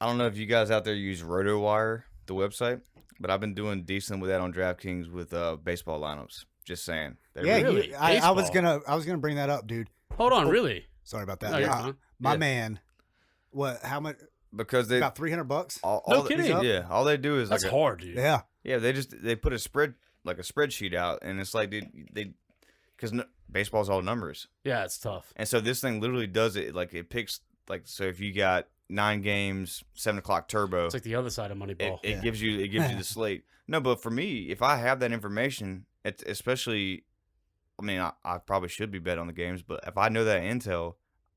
A: don't know if you guys out there use RotoWire, the website, but I've been doing decent with that on DraftKings with baseball lineups. Just saying.
C: Yeah,
B: Really?
C: I was
B: Baseball?
C: gonna bring that up, dude.
B: Hold on, really?
C: Sorry about that.
B: No, you're fine.
C: My
A: Yeah.
C: man, what? How much?
A: because they
C: About $300.
B: No kidding.
A: Yeah, all they do is
B: That's
A: like
B: hard, dude.
C: Yeah.
A: they put a spreadsheet out, and it's like, dude, because baseball's all numbers,
B: Yeah, it's tough.
A: and so this thing literally does it. Like it picks so if you got 9 games, 7 o'clock turbo,
B: It's like the other side of Moneyball.
A: it gives you the slate. No, but for me, if I have that information, it's especially, I mean, I probably should be bet on the games, but if I know that intel,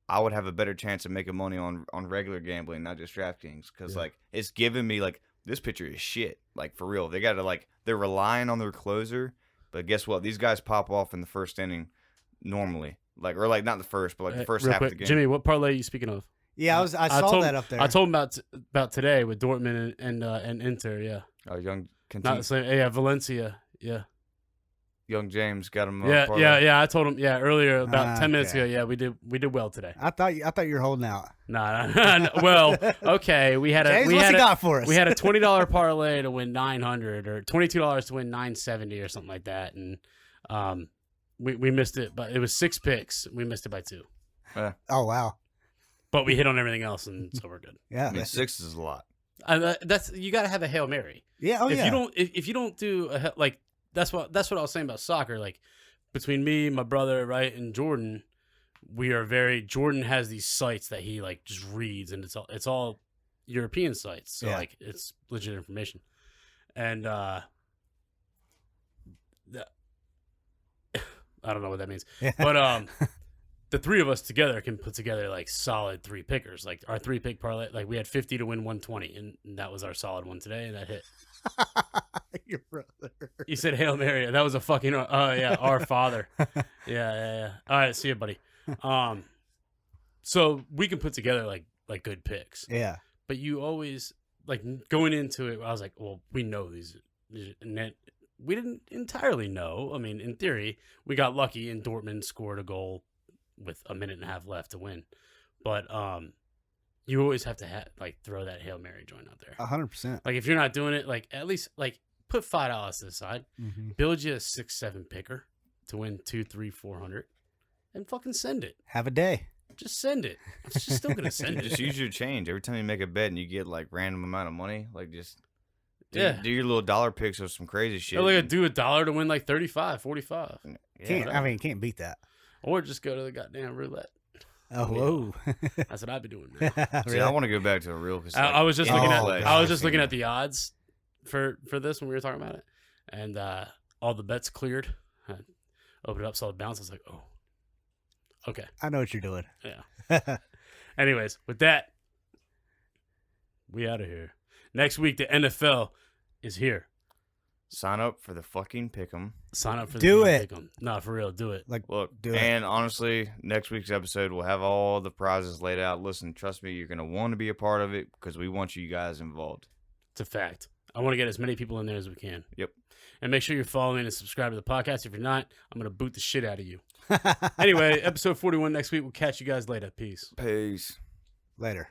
A: I would have a better chance of making money on regular gambling, not just DraftKings, because like it's giving me like this pitcher is shit, like for real. They got to they're relying on their closer, but guess what? These guys pop off in the first inning normally, or not the first, but like the first
B: Real
A: half
B: quick,
A: of the game.
B: Jimmy, what parlay are you speaking of?
C: Yeah, I saw
B: told,
C: that up there.
B: I told him about today with Dortmund and Inter. Yeah,
A: Young
B: not the same. Yeah, Valencia. Yeah.
A: Young James got him.
B: Yeah. I told him. Yeah, earlier about 10 minutes
C: Okay.
B: ago. Yeah, we did well today.
C: I thought you were holding out.
B: Nah. Well, okay. We had
C: James, what's he got for us?
B: We had a $20 parlay to win 900, or $22 to win 970, or something like that, and we missed it, but it was 6 picks. We missed it by 2,
C: Oh wow.
B: but we hit on everything else, and so we're good.
C: Yeah.
A: I mean, 6 is a lot.
B: That's you got to have a Hail Mary.
C: Yeah. Oh
B: if
C: yeah.
B: you don't do that's what I was saying about soccer. Like between me, my brother, right, and Jordan, Jordan has these sites that he like just reads, and it's all European sites. So
C: Yeah.
B: like it's legit information. And I don't know what that means.
C: Yeah.
B: But the three of us together can put together like solid 3 pickers. Like our 3-pick parlay, like we had 50 to win 120, and that was our solid one today, and that hit.
C: Your brother.
B: You said Hail Mary. That was a fucking Our Father. Yeah. All right, see you, buddy. So we can put together like good picks.
C: Yeah.
B: But you always like going into it. I was like, well, we know these, and then we didn't entirely know. I mean, in theory, we got lucky, and Dortmund scored a goal with a minute and a half left to win. But you always have to throw that Hail Mary joint out there.
C: 100%.
B: Like if you're not doing it, like at least like put $5 to the side, build you a 6-7 picker to win 200, 300, 400, and fucking send it.
C: Have a day.
B: Just send it. It's just still gonna send it.
A: Just use your change every time you make a bet and you get like random amount of money. Like just do your little dollar picks of some crazy shit.
B: Do $1 to win like 35, 45,
C: Can't beat that.
B: or just go to the goddamn roulette.
C: Oh, whoa.
B: That's what I've been doing. Man.
A: See, I want to go back to the real.
B: I was just looking at.
C: gosh.
B: I was just looking at the odds for this when we were talking about it, and all the bets cleared. I opened it up, saw the bounce. I was like, oh, okay.
C: I know what you're doing.
B: Yeah. Anyways, with that, we out of here. Next week, the NFL is here.
A: Sign up for the fucking pick'em.
B: Sign up for
C: Do
B: the
C: it.
B: Pick'em. No, for real, do it.
A: Look,
C: do it.
A: and honestly, next week's episode will have all the prizes laid out. Listen, trust me, you're gonna want to be a part of it because we want you guys involved.
B: It's a fact. I want to get as many people in there as we can.
A: Yep.
B: And make sure you're following and subscribe to the podcast. If you're not, I'm gonna boot the shit out of you. Anyway, episode 41 next week. We'll catch you guys later. Peace.
A: Peace.
C: Later.